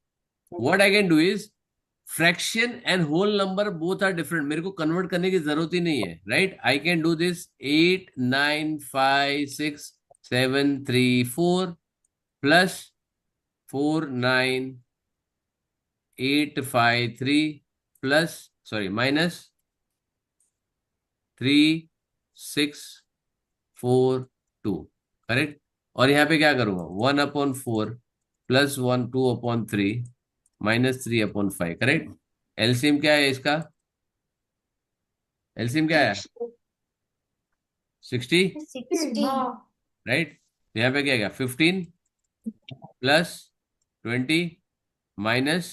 What I can do is, fraction and whole number both are different, मेरे को कन्वर्ट करने की जरूरत ही नहीं है, right? I can do this 8 9 5 6 7 3 4 plus 4 9 8 5 3 plus, sorry, minus 3 6 4 2, correct? और यहाँ पे क्या करूंगा? 1/4 प्लस 1 2/3 माइनस 3/5, करेक्ट? एलसीएम क्या है इसका? एलसीएम क्या है? 60, 60। हाँ. राइट? यहाँ पे क्या गया? 15 plus 20 minus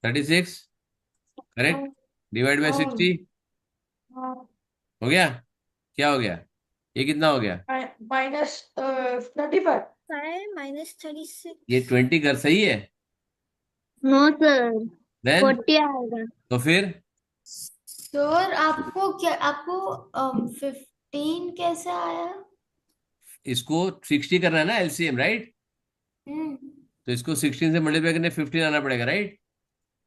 36, correct? Divide by 60, हाँ. हो गया? क्या हो गया? ये कितना हो गया? Minus 35. 5 minus 36. ये 20 कर सही है? No, sir. देन 40 आएगा. तो फिर सर आपको 15 कैसे आया? इसको 60 करना है ना एलसीएम, राइट? हम्म। तो इसको 16 से मल्टीप्लाई करने 15 आना पड़ेगा, राइट?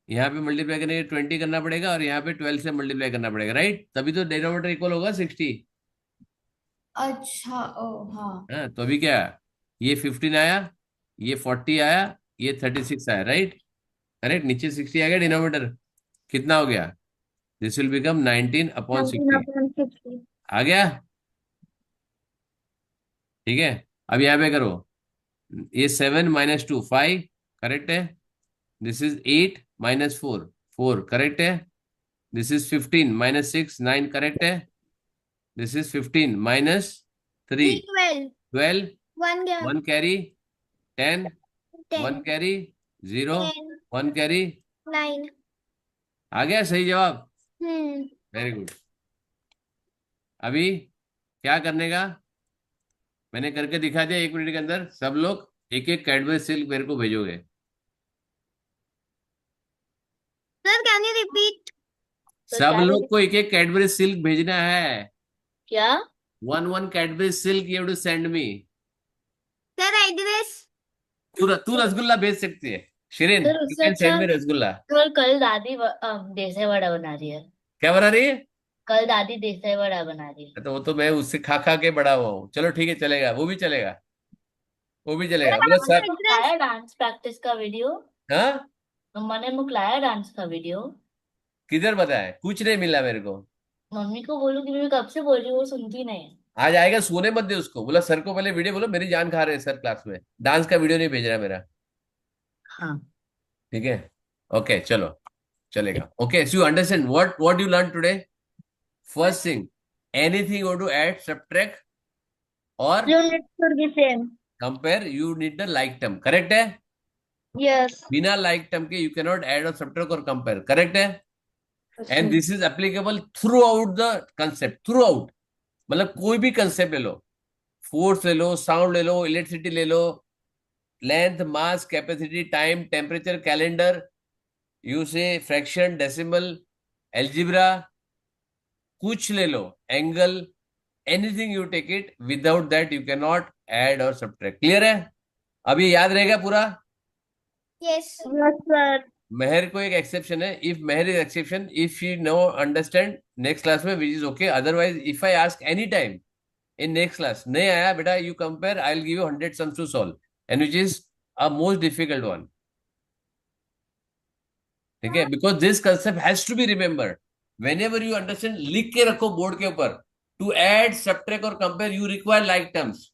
यहाँ पे मल्टीप्लाई करने 20 करना पड़ेगा और यहाँ पे 12 से मल्टीप्लाई करना पड़ेगा, राइट? तभी तो डिनोमिनेटर इक्वल होगा 60। अच्छा, ओ हाँ। हाँ, तो अभी क्या है? ये 15 आया, ये 40 आया, ये 36 आया, राइट? करेक्ट। नीचे 60 आ गया, डिनोमिनेटर कितना हो गया? This will become 19/60। 19/60। आ गया? ठीक है। अब यहाँ पे करो, ये 7 - 2 5, करेक्ट है। दिस इज 8 - 4 4, करेक्ट है। दिस इज 15 - 6 9, करेक्ट है। This is 15 - 3 12। 12, 1 गया। 1 कैरी, 10, 1 10। कैरी, 0, 10। 1 कैरी। 9। आ गया सही जवाब। हम्म। Very good. अभी क्या करने का? मैंने करके दिखा दिया, 1 मिनट के अंदर सब लोग एक एक कैडबरी सिल्क मेरे को भेजोगे। Sir can you repeat? तो सब क्या लोग को एक एक कैडबरी सिल्क भेजना है। क्या? 1 Cadbury silk you have to send me. Sir address? तू रसगुल्ला भेज सकती है, शिरीन, सर यू उससे कैन अच्छा, सेंड मी रसगुल्ला। कल दादी देसाई वड़ा बना रही है। क्या बना रही है? कल दादी देसाई वड़ा बना रही है। तो वो तो मैं उससे खा खा के बड़ा हुआ हूँ। चलो ठीक है, चलेगा, वो भी चलेगा, वो भी सर चलेगा। बोलो आपका सर। एड्रेस? मोकलाया डांस प्रैक्टिस का वीडियो। हाँ, मैंने मोकलाया डांस का वीडियो। किधर बताया? कुछ नहीं मिला मेरे को। मम्मी को बोलूं कि मैं कब से बोल रही हूँ, वो सुनती नहीं है। आज आएगा, सोने मत दे उसको। बोला सर को पहले वीडियो, बोलो मेरी जान खा रहे हैं सर क्लास में, डांस का वीडियो नहीं भेज रहा मेरा। हाँ। ठीक है, ओके चलो, चलेगा। Okay, so you understand what you learn today? First thing, anything you want to add, subtract और Unit should be same. Compare, you need the like term, correct है? Yes. बिना लाइक टर्म के you can not add और subtract और compare, correct है? And this is applicable throughout the concept, throughout. मतलब कोई भी concept ले लो, फोर्स ले लो, साउंड ले लो, इलेक्ट्रिसिटी ले लो, length, mass, capacity, time, temperature, calendar, you say fraction, decimal, algebra, कुछ ले लो, angle, anything you take it, without that you can not add और सब्ट्रैक्ट। क्लियर है? अभी याद रहेगा पूरा? Yes. Yes, sir. मेहर को एक एक्सेप्शन है, if Mehar is exception, if she no understand next class में, which is okay. Otherwise if I ask any time in next class, नहीं आया बेटा, you compare, I will give you 100 sums to solve, and which is a most difficult one. ठीक है, because this concept has to be remembered whenever you understand. लिख के रखो board के ऊपर, टू ऐड, सब्ट्रैक्ट और compare you require like terms,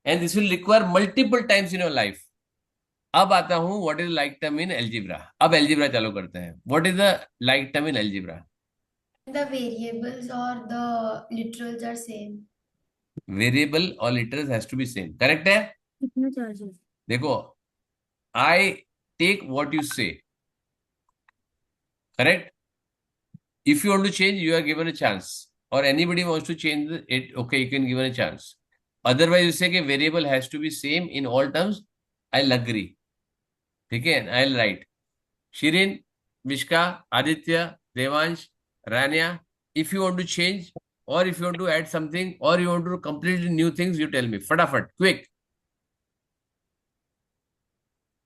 and this will require multiple times in your life. अब आता हूं what is like term in algebra. अब एल्जिब्रा चालू करते हैं। What is the like term in algebra? The variables or the literals are same. Variable और literals has to be same, correct है? कितने चार्जेस? देखो, I take what you say, correct? If you want to change, you are given a chance. Or anybody wants to change it, okay, you can give it a chance. Otherwise, you say कि variable has to be same in all terms. I'll agree. ठीक है, I'll write. Shirin, Mishka, Aditya, Devansh, Rania, if you want to change, or if you want to add something, or you want to do completely new things, you tell me. Fatafat, quick.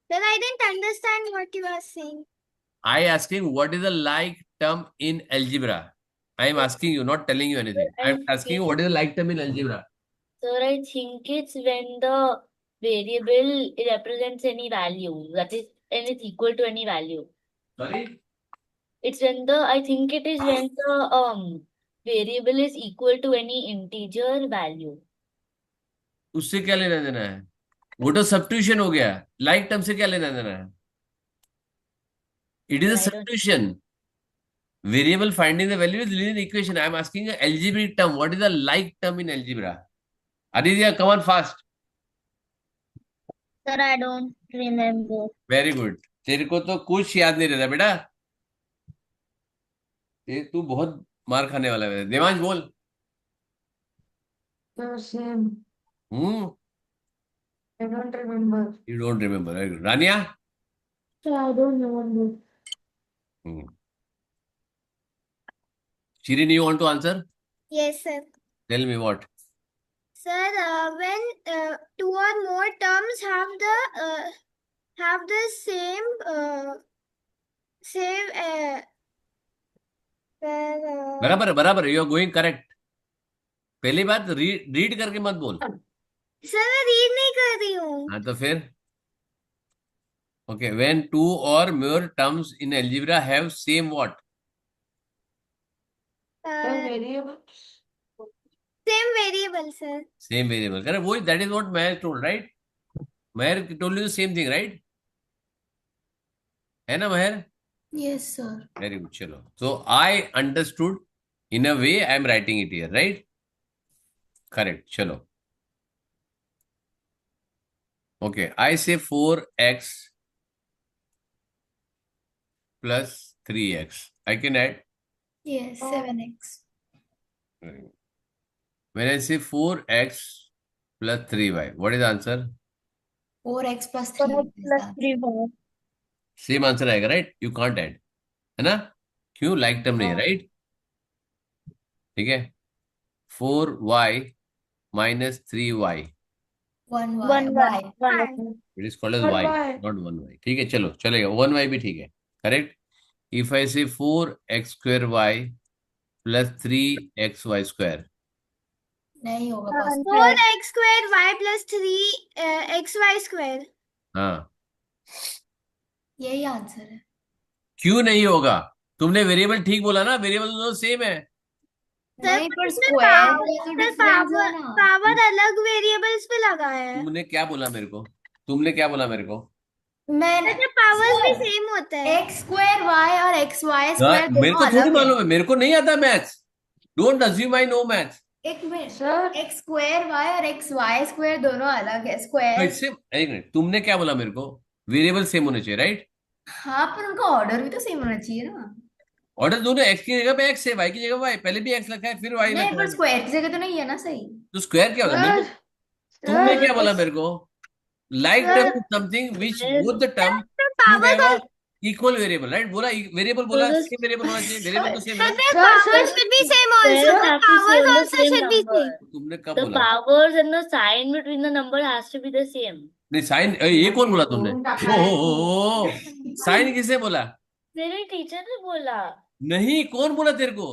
Then I didn't understand what you are saying. I asking what is the like term in algebra. I am asking you, not telling you anything. I am asking you what is the like term in algebra. Sir, I think it's when the variable represents any value, that is, and it's equal to any value. Sorry? It's when the, I think it is when the variable is equal to any integer value. उससे क्या लेना देना है? वो तो substitution हो गया। Like term से क्या लेना देना है? It is a I don't. Substitution. Variable finding the value is linear equation. I am asking algebraic term, what is the like term in algebra? Aditya, come on fast. Sir, I don't remember. Very good. तेरे को तो कुछ याद नहीं रहता बेटा, तू बहुत मार खाने वाला है। देवांश बोल। The same. Hmm, I don't remember. You don't remember. Very good. Rania? So I don't remember. Hmm, Shirin, you want to answer? Yes, sir. Tell me what. Sir, when two or more terms have the same same बराबर है, बराबर है, you are going correct. पहली बात read करके मत बोल. Sir मैं रीड नहीं कर रही हूँ. हाँ तो फिर okay, when two or more terms in algebra have same what? Variable. Same variable, sir. Same variable. Correct. वो that is what Maher told, right? Maher told you the same thing, right? है ना Maher? Yes, sir. Very good. चलो. So I understood in a way I am writing it here, right? Correct. चलो. Okay. I say 4x plus 3x. I can add. Yes, 7x. When I say 4x plus 3y, what is the answer? 4x plus 3 4x is plus that. 3y. Same answer आएगा, right? You can't add. है ना? क्यों? like term नहीं है, right? ठीक है. 4y minus 3y. 1y. 1y. Y. It is called as Or y, y. not 1y. ठीक है, चलो चलेगा. 1y भी ठीक है. Correct? If I say 4x square y plus 3xy square. नहीं होगा possible. 4x square y plus 3xy square. हाँ. यही आंसर है. क्यों नहीं होगा? तुमने वेरिएबल ठीक बोला ना, वेरिएबल दोनों सेम है. नहीं पर इसमें स्क्वायर power- का तो सर डिफरेंस है ना. पावर अलग वेरिएबल्स पे लगा है. तुमने क्या बोला मेरे को? तुमने क्या बोला मेरे को? मैंने पावर्स भी सेम होते हैं. x स्क्वायर y और x y हाँ, स्क्वायर मेरे दोनों को थोड़ी अलग है. मालूम है, मेरे को नहीं आता maths. Don't assume I know maths. एक minute. Sir. x square y और x y स्क्वायर दोनों अलग है. स्क्वायर. इससे एक मिनट, तुमने क्या बोला मेरे को? वेरिएबल सेम होने चाहिए, राइट? हाँ पर उनका ऑर्डर भी तो सेम होना चाहिए ना. ऑर्डर दोनों एक्स की जगह पे एक्स है, वाई की जगह वाई. पहले भी एक्स रखा है, फिर वाई नहीं रखा पर है. स्क्वायर की जगह तो नहीं है ना सही. तो स्क्वायर क्या होता है मेरे को? तुमने क्या बोला मेरे को? Like term is something which both the term should have a equal variable, right? बोला वेरिएबल, बोला सेम वेरिएबल होना चाहिए. वेरिएबल तो सेम है. Powers should be same also. Squares have to Powers stay on the also same should be number. same. तुमने कब The बोला? powers and the sign between the number has to be the same. नहीं sign, ये कौन बोला तुमने? O sign किसे बोला? मेरे टीचर ने बोला. नहीं, कौन बोला तेरे को?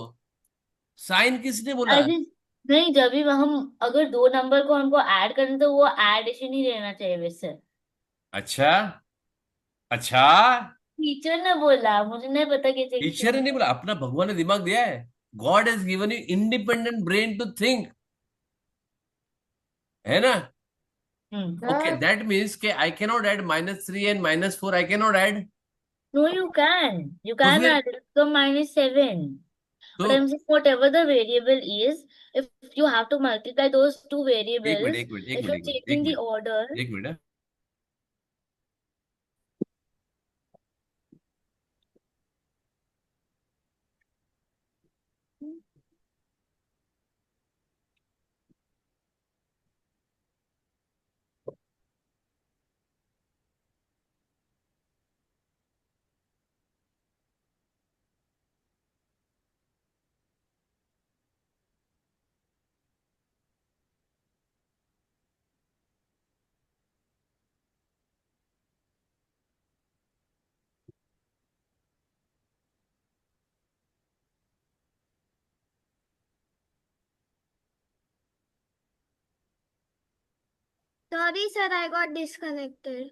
साइन किसने बोला? अरे नहीं, जब भी हम अगर दो नंबर को हमको ऐड करें तो वो एडिशन ही रहना चाहिए वैसे. अच्छा अच्छा. टीचर ने बोला, मुझे नहीं पता कैसे. टीचर ने नहीं बोला, अपना भगवान ने दिमाग दिया है. God has given you independent brain to think, है ना? Okay, that means कि I cannot add -3 and -4. I cannot add. No, you can. You तो can फिर add it to -7. But तो I'm saying whatever the variable is, if you have to multiply those two एक variables, minute, एक minute, एक if you're minute, एक changing the minute, order, एक minute. Sorry, sir, I got disconnected.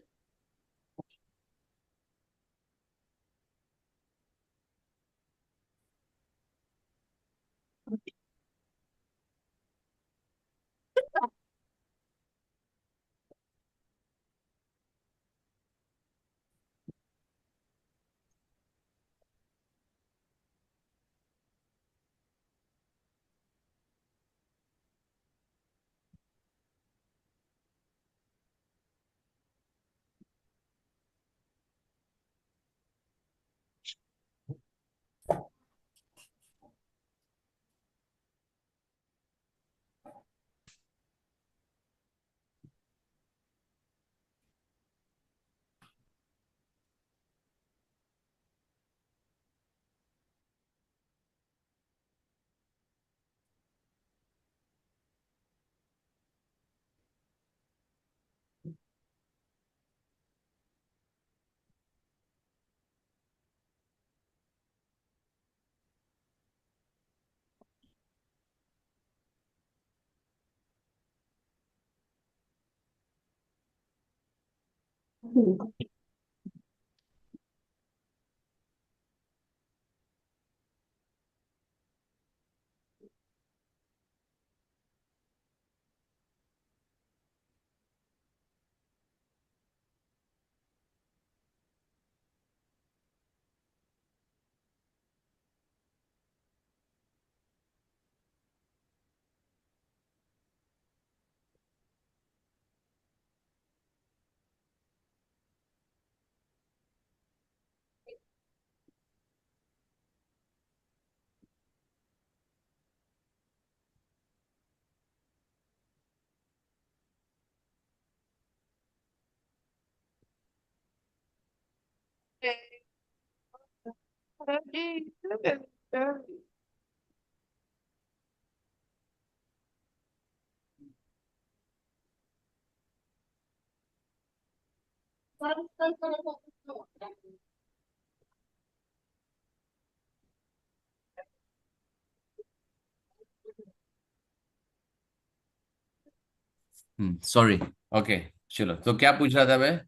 Sorry. Okay, चलो, तो क्या पूछ रहा था मैं?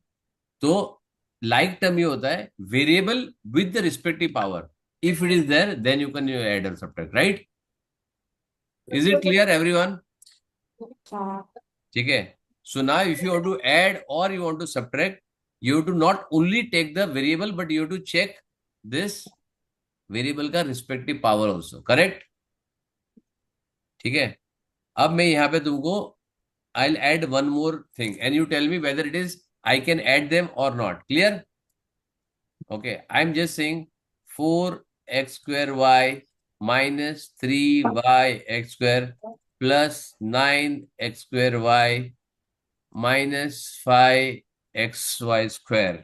तो लाइक टर्म ये होता है variable with the respective power. If it is there then you can add और subtract, right? Is it clear everyone? ठीक है. So now if you want to add or you want to subtract, you have to not only take the variable but you have to check this variable का respective power also, correct? ठीक है. अब मैं यहाँ पे तुमको I'll add one more thing and you tell me whether it is I can add them or not. Clear? Okay, I'm just saying 4x square y minus 3y x square plus 9x square y minus 5xy square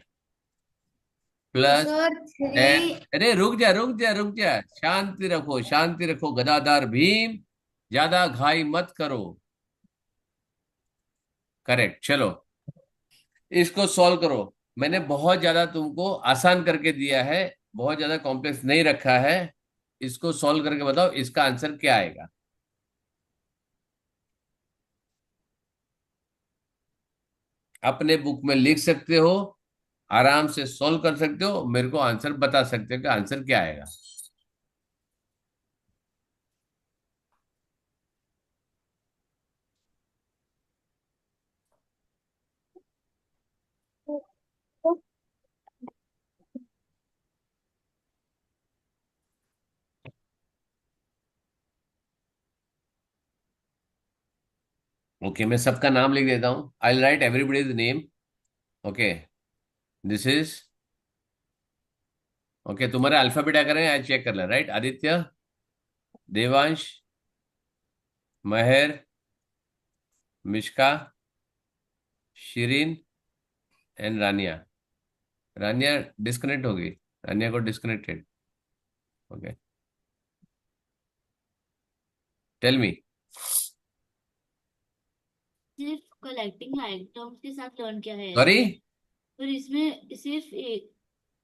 plus sir 3 अरे रुक जा रुक जा रुक जा, शांति रखो गदाधार भीम, ज्यादा घाई मत करो. करेक्ट. चलो, इसको सॉल्व करो. मैंने बहुत ज्यादा तुमको आसान करके दिया है, बहुत ज्यादा कॉम्प्लेक्स नहीं रखा है. इसको सॉल्व करके बताओ इसका आंसर क्या आएगा. अपने बुक में लिख सकते हो, आराम से सॉल्व कर सकते हो, मेरे को आंसर बता सकते हो कि आंसर क्या आएगा. ओके, मैं सबका नाम लिख देता हूं. I write everybody's name. Okay, this is okay. तुम्हारे अल्फाबेट अगर है, चेक कर ले. Right? Aditya, Devansh, Mehar, Mishka, Shirin and Rania. Rania disconnect हो गई. रानिया को डिस्कनेक्टेड. Okay, tell me. सिर्फ कलेक्टिंग आइटम्स के साथ लर्न किया है, सॉरी? पर इसमें सिर्फ एक,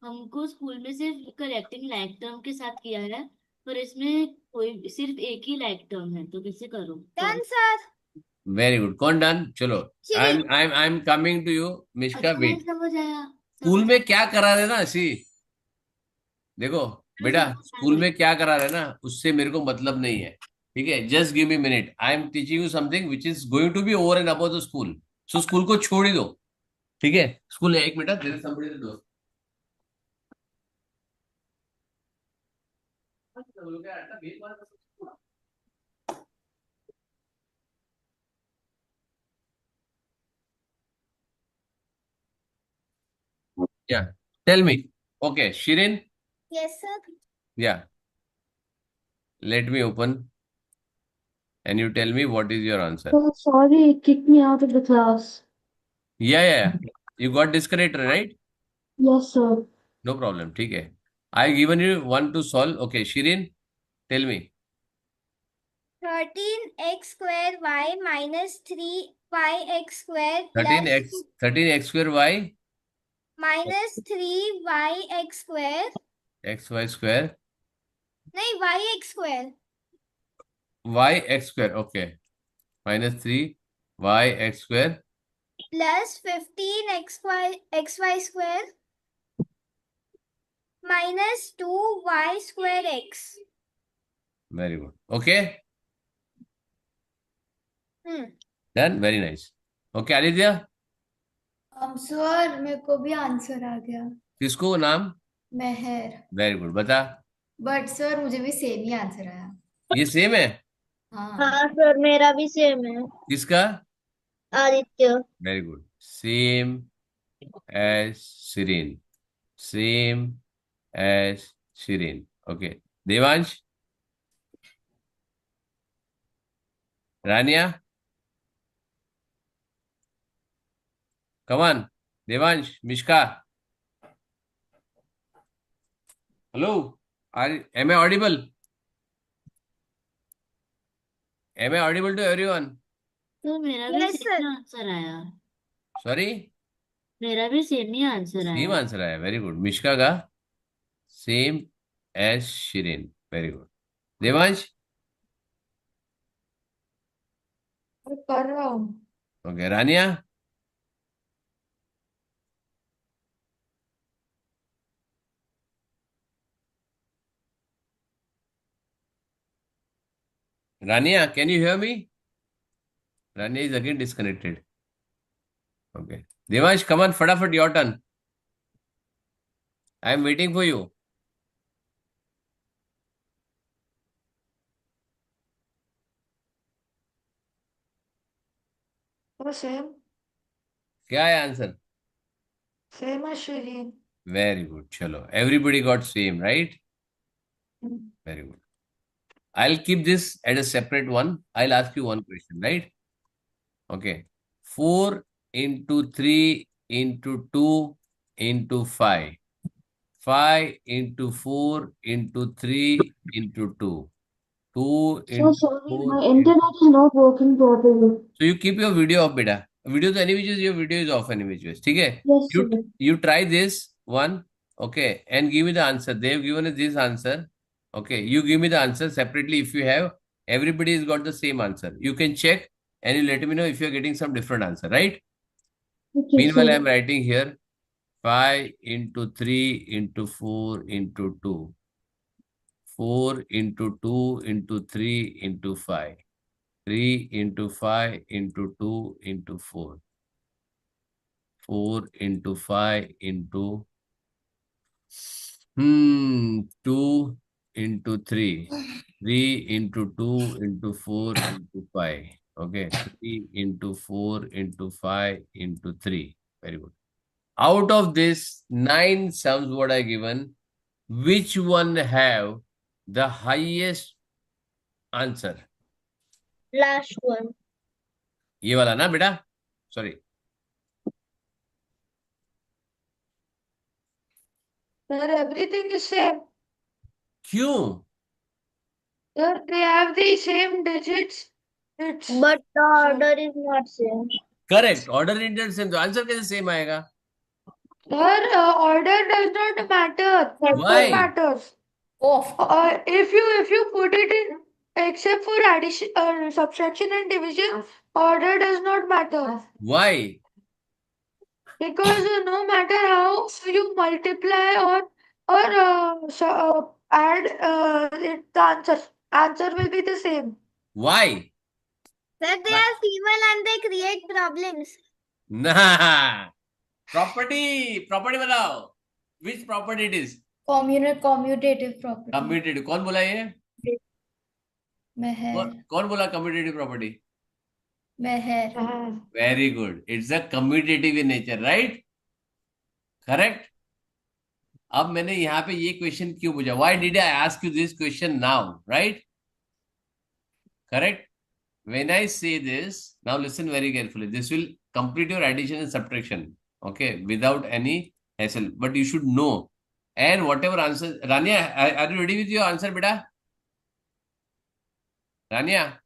हमको स्कूल में सिर्फ कलेक्टिंग लाइक टर्म के साथ किया है, पर इसमें कोई सिर्फ एक ही लाइक टर्म है, तो कैसे करो? Done sir. Very good. कौन डन? चलो, I am coming to you. Mishka, अच्छा, वेट. समझ आया, स्कूल में क्या करा रहे ना, सी देखो बेटा, समझ स्कूल आया। में क्या करा रहे ना, उससे मेरे को मतलब नहीं है. ठीक है, just give me minute. I am teaching you something which is going to be over and about the school. So school को छोड़ ही दो. ठीक है, स्कूल है. एक मिनट, देर समबडी दो. Yeah, tell me. Okay, Shirin. Yes sir. Yeah, let me open and you tell me what is your answer. Oh, sorry, it kicked me out of the class. Yeah. You got disconnected, right? Yes, sir. No problem. ठीक है. I given you one to solve. Okay, Shirin, tell me. 13x square y minus 3yx square 13x plus 13x square y minus 3yx square, xy square नहीं yx square y x square. Okay, minus 3 y x square plus 15xy square minus 2y square x. Very good. Okay, done. Very nice. Okay, Aditya, sir मेरे को भी answer आ गया। किसको नाम? मेहर। Very good, बता। But sir मुझे भी same ही answer आया। ये सेम है? हाँ। हाँ सर, मेरा भी सेम है। किसका? Aditya. Very good, same as Shireen. Same as Shireen. Okay. Devansh? Rania? Come on. Devansh, Mishka. Hello. Am I audible? Am I audible to everyone? तो मेरा भी Yes, सेम sir. आंसर आया। Sorry? मेरा भी सेम ही answer Same आया। answer आया. Very good. Mishka का same as Shireen. Very good. Devansh? कर रहा हूँ। Okay. Rania? Rania, can you hear me? Rania is again disconnected. Okay. Devansh, come on, फटाफट, your turn. I am waiting for you. तो same क्या है answer? Same है Shirin. Very good. Chalo. Everybody got same, right? Very good. I'll keep this as a separate one. I'll ask you one question, right? Okay. 4 into 3 into 2 into 5. 5 into 4 into 3 into 2. 2 So into sorry, 4 my into... internet is not working properly. So you keep your video off, beta. Video to any which is your video is off any which ways. Okay? Yes, You sir. you try this one, okay, and give me the answer. They've given us this answer. Okay, you give me the answer separately if you have. Everybody has got the same answer. You can check and you let me know if you're getting some different answer, right? Okay, Meanwhile, sir. I'm writing here 5 into 3 into 4 into 2. 4 into 2 into 3 into 5. 3 into 5 into 2 into 4. 4 into 5 into 2 into 3. 3 into 2 into 4 into 5. Okay. 3 into 4 into 5 into 3. Very good. Out of this 9 sums what I given, which one have the highest answer? Last one. ये वाला ना बेटा? Sorry. Sir, everything is same. क्यों? Sir, they have the same digits. It's but the Sir. Order is not same. Correct. Order intent same. तो answer कैसे same आएगा? Sir, order does not matter. What Why? matters? If you put it in, except for addition, subtraction and division, order does not matter. Why? Because no matter how you multiply or add the answer will be the same. Why? Sir, they are female and they create problems. Nah. Property बताओ. Which property it is? commutative property। Commutative. कौन बोला ये? मेहर। कौन बोला commutative property? Mehar. Very good. It's a commutative in nature, right? Correct? अब मैंने यहाँ पे ये क्वेश्चन क्यों पूछा? Why did I ask you this question now? Right? Correct? When I say this, now listen very carefully. This will complete your addition and subtraction. Okay? Without any hassle. But you should know. And whatever answer... Rania, are you ready with your answer, beta? Rania?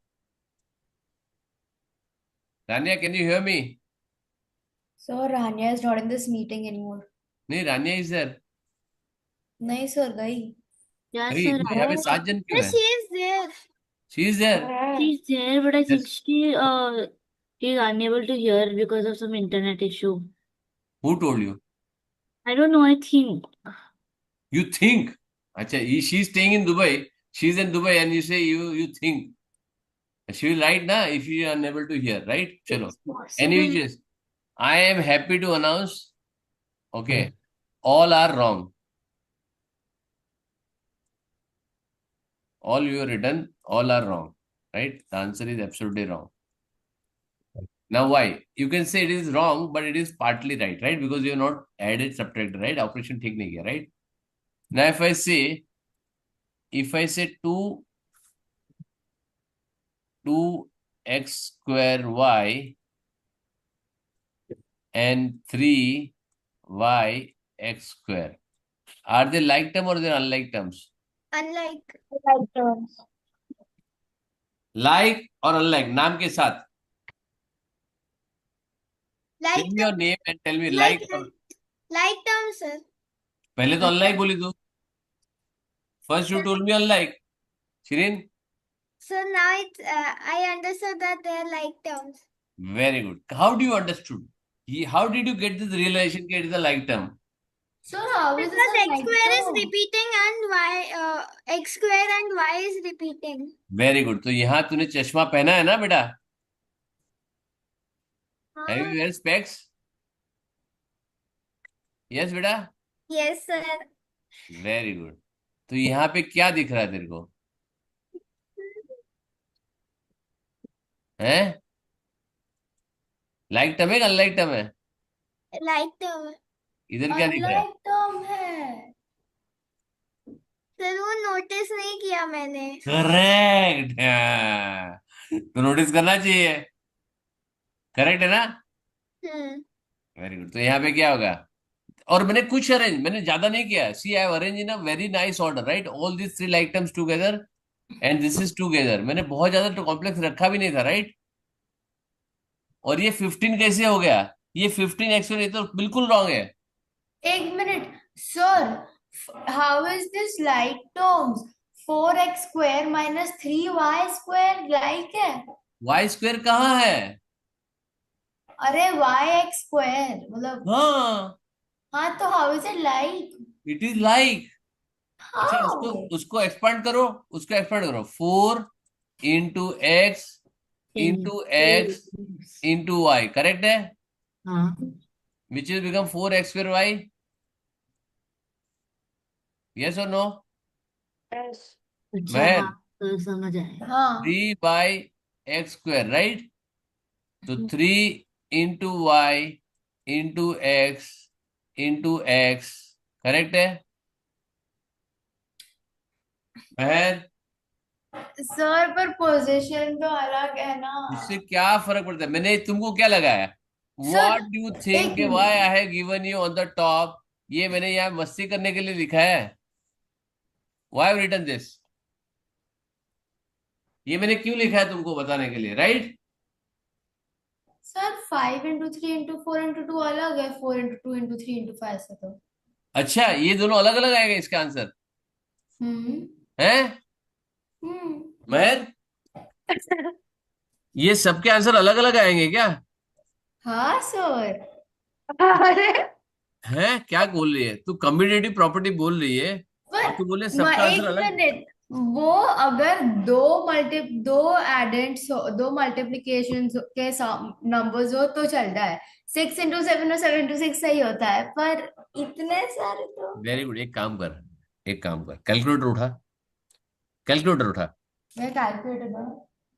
Rania, can you hear me? So Rania is not in this meeting anymore। नहीं, Rania is there. नहीं sir गई। Yes, अरे sir. तो यहाँ पे 7 जन क्यों Yes, है? she is there. She is there. She's there, but I think Yes. she She's unable to hear because of some internet issue. Who told you? I don't know, I think. You think? Acha, she's staying in Dubai. She's in Dubai, and you say you think. She will write na if you are unable to hear, right? Chalo. Anyways, I am happy to announce. Okay, all are wrong. All you have written, all are wrong, right? The answer is absolutely wrong. Now, why? You can say it is wrong, but it is partly right, right? Because you have not added, subtracted, right? Operation ठीक नहीं किया, right? Now, if I say 2x square y and 3y x square, are they like term or they are unlike terms? Unlike. Like or unlike? नाम के साथ. Like Tell me your name and tell me like like or. like term, sir. पहले तो unlike बोली तू. First you told me unlike. Shirin, So now it's I understood that they're like terms. very good. How do you understood? How did you get this realization that it is a like term? So how is Because this a x like square is term? repeating and x square and y is repeating. Very good. तो यहाँ तूने चश्मा पहना है ना बेटा? Have हाँ. you wear specs? Yes बेटा. Yes, sir. Very good. तो यहाँ पे क्या दिख रहा है तेरे को? हैं? लाइक टर्म है अनलाइक टर्म है? Like term. इधर क्या दिख रहा है? Unlike term है. सर वो नोटिस नहीं किया मैंने. करेक्ट. तो नोटिस करना चाहिए. करेक्ट है ना? Very good. तो यहाँ पे क्या होगा? और मैंने कुछ अरेंज, मैंने ज्यादा नहीं किया. See I have arrange in a very nice order, right? All this three like terms together and this is together. मैंने बहुत ज्यादा तो कॉम्प्लेक्स रखा भी नहीं था, राइट? और ये 15 कैसे हो गया? ये 15 एक्चुअली ये तो बिल्कुल रॉन्ग है. एक minute, sir. How is this like terms? 4x square minus 3y square like है? वाई स्क्वायर कहाँ है? अरे yx square मतलब हाँ, हाँ, तो how is it like? It is like. अच्छा, उसको How? उसको एक्सपांड करो. उसको एक्सपांड करो. 4 into x into x into y. Correct है? हाँ. Which is become 4x square y. Yes or no? Yes. अच्छा, मैं हाँ, तो समझ आया. हाँ. 3 by x square, right? तो 3 into y into x correct है? महर, सर पर पोजीशन तो अलग है ना. इससे क्या फर्क पड़ता है? मैंने तुमको क्या लगाया? Sir, What do you think? एक Why I have given you on the top? ये मैंने यहाँ मस्ती करने के लिए लिखा है. Why I have written this? ये मैंने क्यों लिखा है तुमको बताने के लिए, right? Sir 5 into 3 into 4 into 2 अलग है. 4 into 2 into 3 into 5 से तो. अच्छा, ये दोनों अलग अलग आएगा इसका आंसर हम्म. है? महर, ये सबके आंसर अलग अलग आएंगे क्या? हाँ सर. अरे हैं? क्या बोल रही है तू? कम्यूटेटिव प्रॉपर्टी बोल रही है और तू बोले सबका एक आंसर अलग. मिनट, वो अगर दो एडेंट्स हो, दो मल्टीप्लिकेशन के नंबर्स हो तो चलता है. 6 into 7 और 7 into 6 सही होता है, पर इतने सारे तो. Very good. एक काम कर, कैलकुलेटर उठा. कैलकुलेटर उठा. मैं कैलकुलेटर ना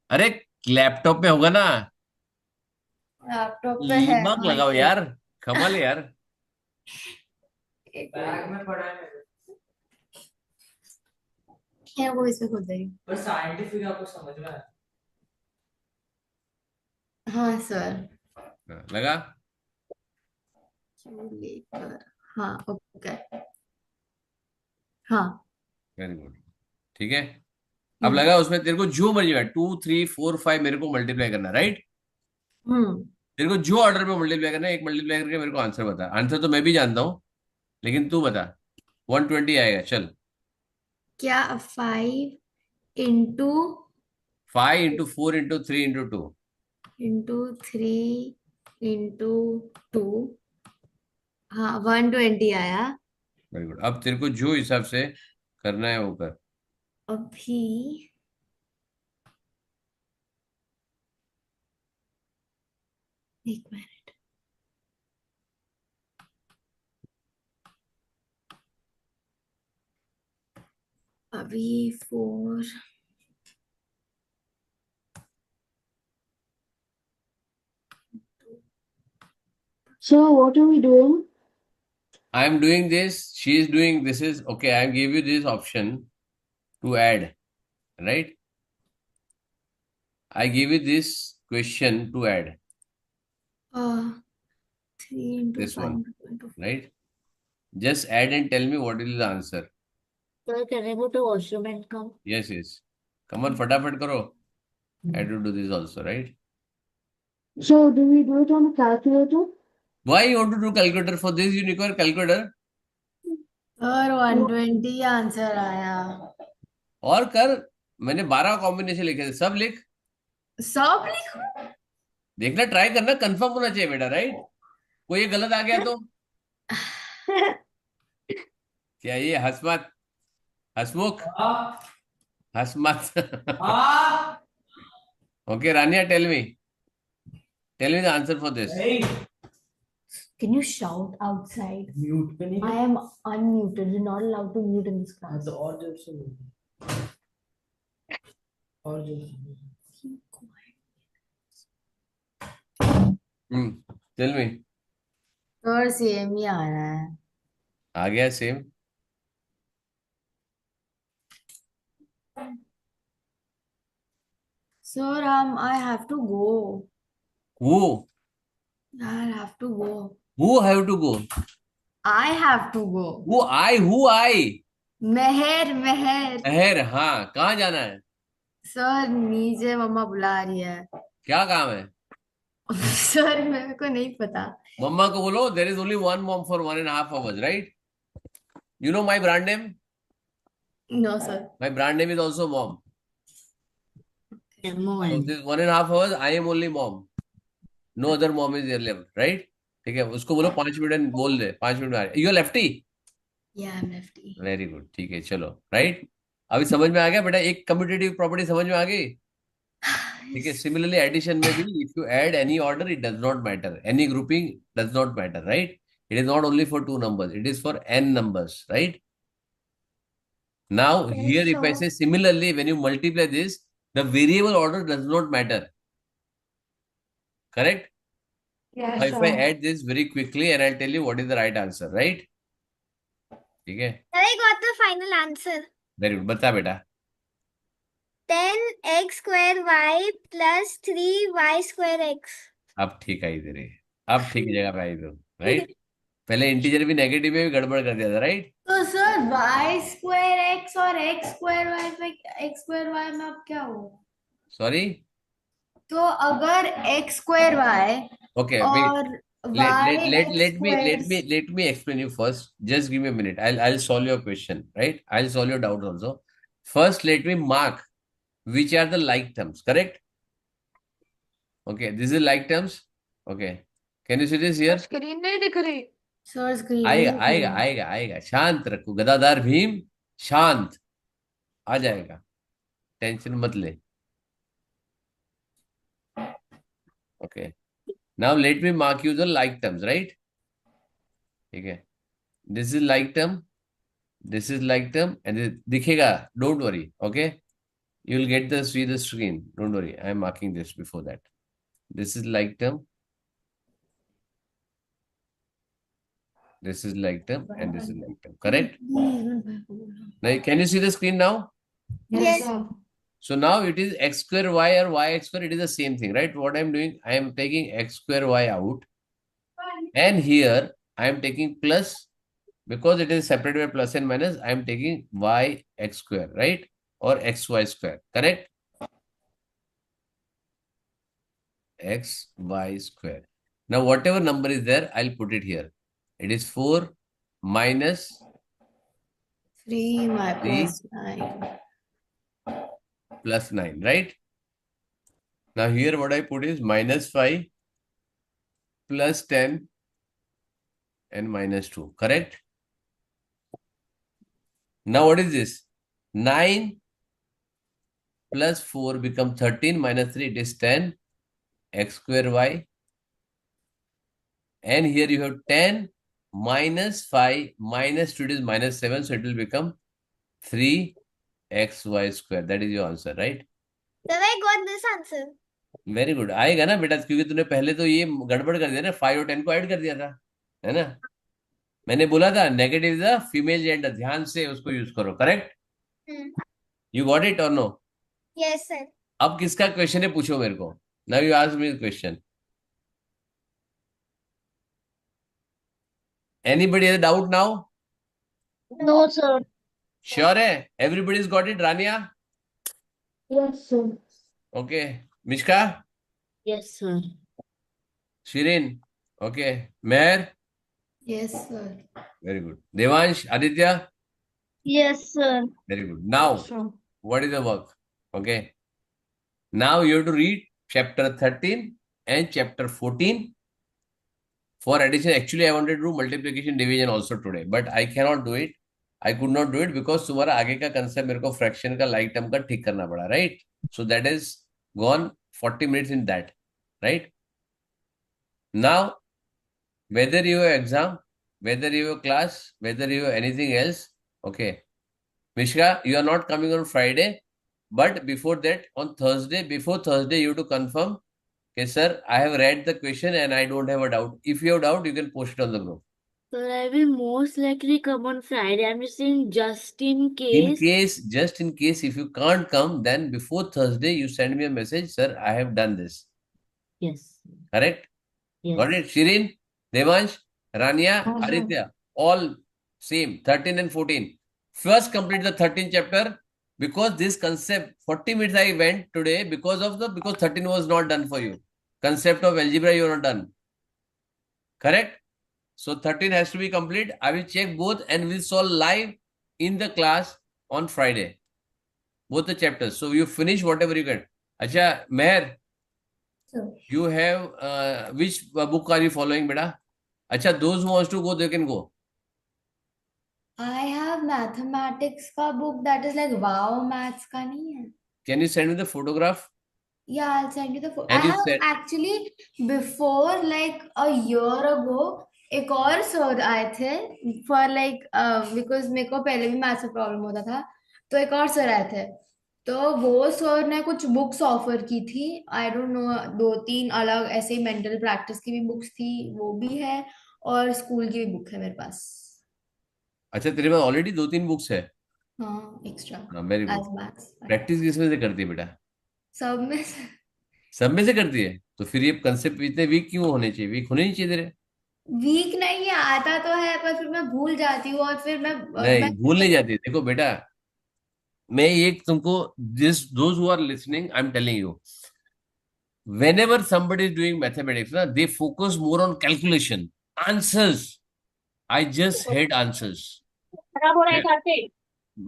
अरे लैपटॉप में होगा ना. लैपटॉप पे है. दिमाग हाँ, लगाओ यार. कमाल है यार. एक बैग में पड़ा है मेरे. है वो इसमें खुद देगी. पर साइंटिफिक आपको समझ में आया? हाँ सर. लगा? हाँ ओके. हाँ. Very good. ठीक है. अब लगा उसमें तेरे को जो मर्जी है 2 3 4 5 मेरे को मल्टीप्लाई करना, राइट? तेरे को जो ऑर्डर में मल्टीप्लाई करना है, एक मल्टीप्लाई करके मेरे को आंसर बता. आंसर तो मैं भी जानता हूँ, लेकिन तू बता. 120 आएगा. चल. क्या 5 into 5 into 4 into 3 into 2. into 3 into 2. हाँ 120 आया. Very good. अब तेरे को जो हिसाब से करना है वो कर. अभी एक मिनट. अभी 4. So what are we doing? I am doing this. She is doing this. Is okay. I give you this option to add, right? I give you this question to add 3 into this 5 one, into 4. right? Just add and tell me what is the answer. Sir, can I go to washroom and come? Yes, yes. Come on, फटाफट करो. I have to do this also, right? So do we do it on a calculator? Why you want to do calculator for this? You require calculator. और 120 answer आया. और कर. मैंने 12 combination लिखे थे. सब लिख. सब लिखो. देखना, ट्राई करना, कंफर्म होना चाहिए बेटा, राइट? कोई ये गलत आ गया तो क्या ये हसमत, हसमुख, हाँ हसमत. हाँ Okay, Rania, tell me the answer for this. नहीं Can you shout outside? Mute पे नहीं I am unmuted. You're not allowed to mute in this हाँ class. तो और जोर से बोल और जोर से बोल. Tell me. सर सेम ही आ रहा है. आ गया same. Sir, I have to go. Who? I have to go. Who have to go? I have to go. Who I? मेहर. अहर. हाँ, कहाँ जाना है? सर नीचे मम्मा बुला रही है. क्या काम है? सर मेरे को नहीं पता. मम्मा को बोलो, there is only one mom for 1.5 hours, right? You know my brand name? No, sir. My brand name is also mom. So M-O-N. this 1.5 hours, I am only mom. No other mom is there left, right? ठीक है, उसको बोलो 5 minute बोल दे. 5 minute में आ जाए. You are lefty? Yeah, I'm lefty. Very good. ठीक है, चलो. राइट. अभी समझ में आ गया बेटा? एक कम्यूटेटिव प्रॉपर्टी समझ में आ गई. ठीक है. सिमिलरली एडिशन में भी, if you add any order, it does not matter. Any grouping does not matter, right? It is not only for 2 numbers, it is for n numbers, right? Now here if I sir. say similarly, when you multiply this, the variable order does not matter, correct? Yes, Now if I sir. add this very quickly and I'll tell you what is the right answer, right? ठीक है. I got the final answer. Very good. बता बेटा. 10x square y plus 3y square x. अब ठीक आई दे रही है. अब ठीक जगह पे आई दो, राइट? पहले इंटीजर भी नेगेटिव में भी गड़बड़ कर दिया था, राइट? तो सर y स्क्वायर x और x स्क्वायर y में x स्क्वायर y में अब क्या होगा? सॉरी. तो अगर x स्क्वायर y Okay, और let y me explain you first. Just give me a minute. I'll solve your question, right? I'll solve your doubt also. First, let me mark which are the like terms, correct? Okay, this is like terms. Okay, can you see this here? Screen नहीं दिख रही. Sir screen आएगा. शांत रखो. गदाधार भीम, शांत. आ जाएगा. Tension मत ले. Okay. Now let me mark you the like terms, right? ठीक है. This is like term. This is like term, and दिखेगा. Don't worry. Okay. You will get see the screen. Don't worry. I am marking this before that. This is like term. This is like term, and this is like term. Correct? Now, can you see the screen now? Yes. sir. So now it is x square y or y x square. It is the same thing, right? What I am doing, I am taking x square y out, and here I am taking plus, because it is separated by plus and minus. I am taking y x square, right? Or x y square. Correct? X y square. Now whatever number is there, I'll put it here. It is 4 minus 3y 3 plus 9. plus 9, right? Now here what I put is -5 plus 10 and -2. Correct? Now what is this? 9 plus 4 become 13 minus 3, it is 10 x square y. And here you have 10 minus 5 minus 2, it is -7. So it will become 3xy square. That is your answer, right? Then I got this answer. Very good. आएगा ना बेटा, क्योंकि तूने पहले तो ये गड़बड़ कर दिया ना, 5 और 10 को ऐड कर दिया था, है ना? मैंने बोला था negative is the female gender, ध्यान से उसको यूज करो. Correct? You got it or no? Yes, sir. अब किसका क्वेश्चन है पूछो मेरे को. Now you ask me question. Anybody has doubt now? No, sir. Sure है? Everybody is got it? Rania? Yes, sir. Okay. Mishka? Yes, sir. Shirin? Okay. Mehar? Yes, sir. Very good. Devansh? Aditya? Yes, sir. Very good. Now, Sure. what is the work? Okay. Now you have to read chapter 13 and chapter 14. For addition, actually, I wanted to do multiplication division also today, but I cannot do it. I could not do it because तुम्हारा आगे का concept मेरे को fraction का like term का ठीक करना पड़ा, right? So that is gone 40 minutes in that, right? Now, whether you have exam, whether you have class, whether you have anything else, okay. Mishra, you are not coming on Friday, but before that, on Thursday, before Thursday, you have to confirm, okay, sir, I have read the question and I don't have a doubt. If you have doubt, you can post it on the group. Sir, I will most likely come on Friday. I'm just saying just in In case. case, just in case, if you can't come, then before Thursday, you send me a message, sir, I have done this. Yes. Correct? Yes. Got it? Shirin, Devansh, Rania, Sir. Aditya, all same, 13 and 14. First complete the 13th chapter, because this concept, 40 minutes I went today because 13 was not done for you. Concept of algebra you are not done. Correct? So 13 has to be complete. I will check both and we'll solve live in the class on Friday. Both the chapters. So you finish whatever you get. Acha, Meher, Sir. you have, which book are you following, beta? Acha, those who wants to go, they can go. I have mathematics का book that is like wow maths का नहीं है. Can you send me the photograph? Yeah, I'll send you the photo. And I you have said- actually before like a year ago एक और sir आए थे for like because मेरे को पहले भी मैथ्स में प्रॉब्लम होता था तो एक और सर आए थे तो वो सर ने कुछ बुक्स ऑफर की थी आई डोंट नो 2-3 अलग ऐसे ही मेंटल प्रैक्टिस की भी बुक्स थी वो भी है और स्कूल की भी बुक है मेरे पास अच्छा, तेरे पास ऑलरेडी 2-3 बुक्स है. हाँ एक्स्ट्रा हाँ, very as good. Maths practice किस में से करती है बेटा? सब में से सब में से करती है. तो फिर ये कंसेप्ट इतने वीक क्यों होने चाहिए? वीक होने नहीं चाहिए तेरे. वीक नहीं है आता तो है पर फिर मैं भूल जाती हूँ और फिर नहीं, भूल नहीं जाती. देखो बेटा, मैं एक तुमको those who are listening, I'm telling you, whenever somebody is doing mathematics, na, they focus more on calculation, answers. I just hate answers.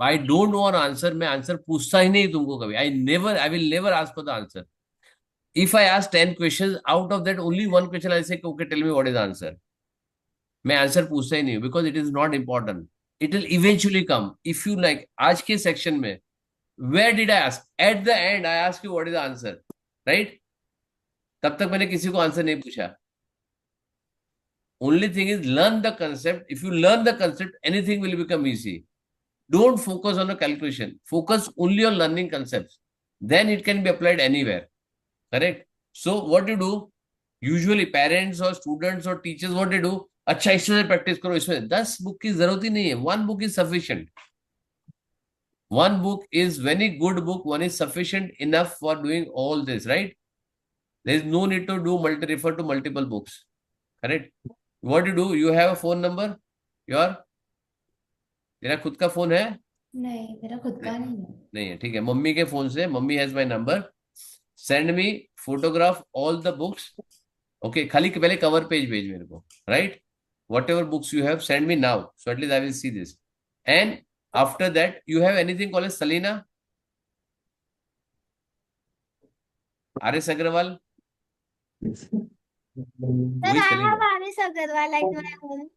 I don't want answer. मैं answer पूछता ही नहीं तुमको कभी. I will never ask for the answer. If I ask 10 questions, out of that only one question I say, okay, tell me what is the answer. मैं answer पूछता ही नहीं हूँ because it is not important. It will eventually come. If you like, आज के section में, where did I ask? At the end, I ask you what is the answer, right? तब तक मैंने किसी को आंसर नहीं पूछा. Only thing is learn the concept. If you learn the concept, anything will become easy. Don't focus on the calculation. Focus only on learning concepts. Then it can be applied anywhere. Correct? So what you do, usually parents or students or teachers, what they do, अच्छा इसमें practice करो, इसमें 10 book की जरूरत ही नहीं है. One book is sufficient. One book is very good book. One is sufficient enough for doing all this, right? There is no need to refer to multiple books. Correct? What you do, you have a phone number? तेरा खुद का phone है? नहीं मेरा खुद का नहीं है. नहीं है, ठीक है. मम्मी के फोन से, mummy has my number. Send me photograph all the books. Okay, खाली पहले कवर पेज भेज मेरे को, right? Whatever books you have, send me now. So at least I will see this. And after that, you have anything called as Selena? R S. Agarwal, Sir, वही I चलेगा. have Anis Agarwal at my home.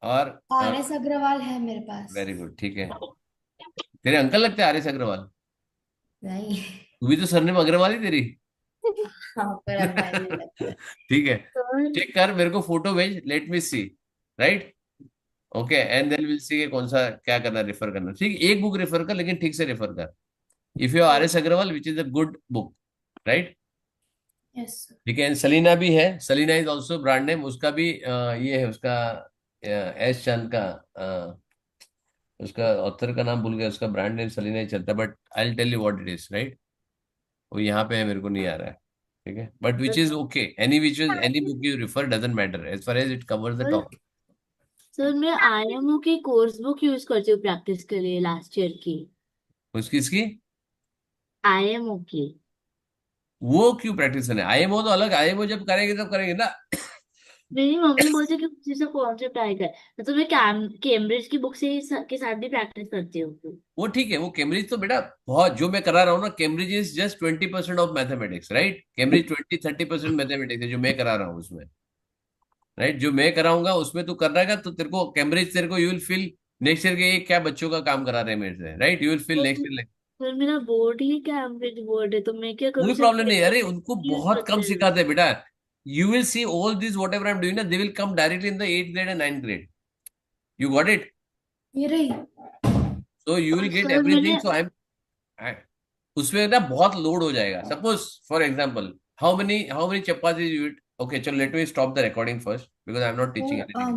और RS. Agarwal है मेरे पास। Very good, ठीक है. तेरे uncle लगते हैं आर.एस. अग्रवाल. नहीं। तू भी तो सरनेम अग्रवाल ही तेरी. हाँ, पर अब भाई नहीं लगता है। ठीक है, Sir, चेक कर, मेरे को फोटो भेज, let me see. Right, okay, and then will see कि कौन सा क्या करना, रेफर करना. ठीक, एक बुक रेफर कर, लेकिन ठीक से रेफर कर. If you R S. Agarwal which is a good book. Right, yes. ठीक है. सलीना भी है, Selina is also brand name. उसका भी ये है, उसका एस चंद का, उसका ऑथर का नाम भूल गया. उसका ब्रांड नेम सलीना ही चलता है, but I will tell you what it is. Right, वो यहाँ पे है, मेरे को नहीं आ रहा है. ठीक है, but which is okay, any which is any book you refer doesn't matter as far as it covers the topic. Sir मैं IMO की कोर्स बुक यूज करती हूँ प्रैक्टिस के लिए, लास्ट ईयर की उसकी इसकी IMO की. वो क्यों प्रैक्टिस करना है? आईएमओ तो अलग, आईएमओ जब करेंगे तब करेंगे ना. मेरी मम्मी बोलती है कि उसी से कॉन्सेप्ट ट्राई कर, तो मैं कैम्ब्रिज की बुक से ही के साथ भी प्रैक्टिस करती हूँ. वो ठीक है, वो कैम्ब्रिज तो बेटा बहुत, जो मैं करा रहा हूँ ना, Cambridge is just 20% of mathematics. Right, Cambridge 20-30% mathematics है जो मैं करा रहा हूँ उसमें. राइट, जो मैं कराऊंगा उसमें तू कर रहेगा, तो तेरे को कैम्ब्रिज, तेरे को you will feel next year के ये क्या बच्चों का काम करा रहे हैं मेरे से. Right, you will feel next year. Sir मेरा बोर्ड ही कैम्ब्रिज बोर्ड है, तो मैं क्या करूँ, कोई सिर्फ प्रॉब्लम नहीं, अरे उनको यूज बहुत कम करते हैं. सिखाते हैं बेटा. You will see all this whatever I am doing ना, they will come directly in the 8th grade and 9th grade. You got it? ये रही। So you will get sir मैंने everything. So उसमें ना बहुत load हो जाएगा. Suppose for example, how many chapatis you eat. Okay, so let me stop the recording first because I'm not teaching वो anything.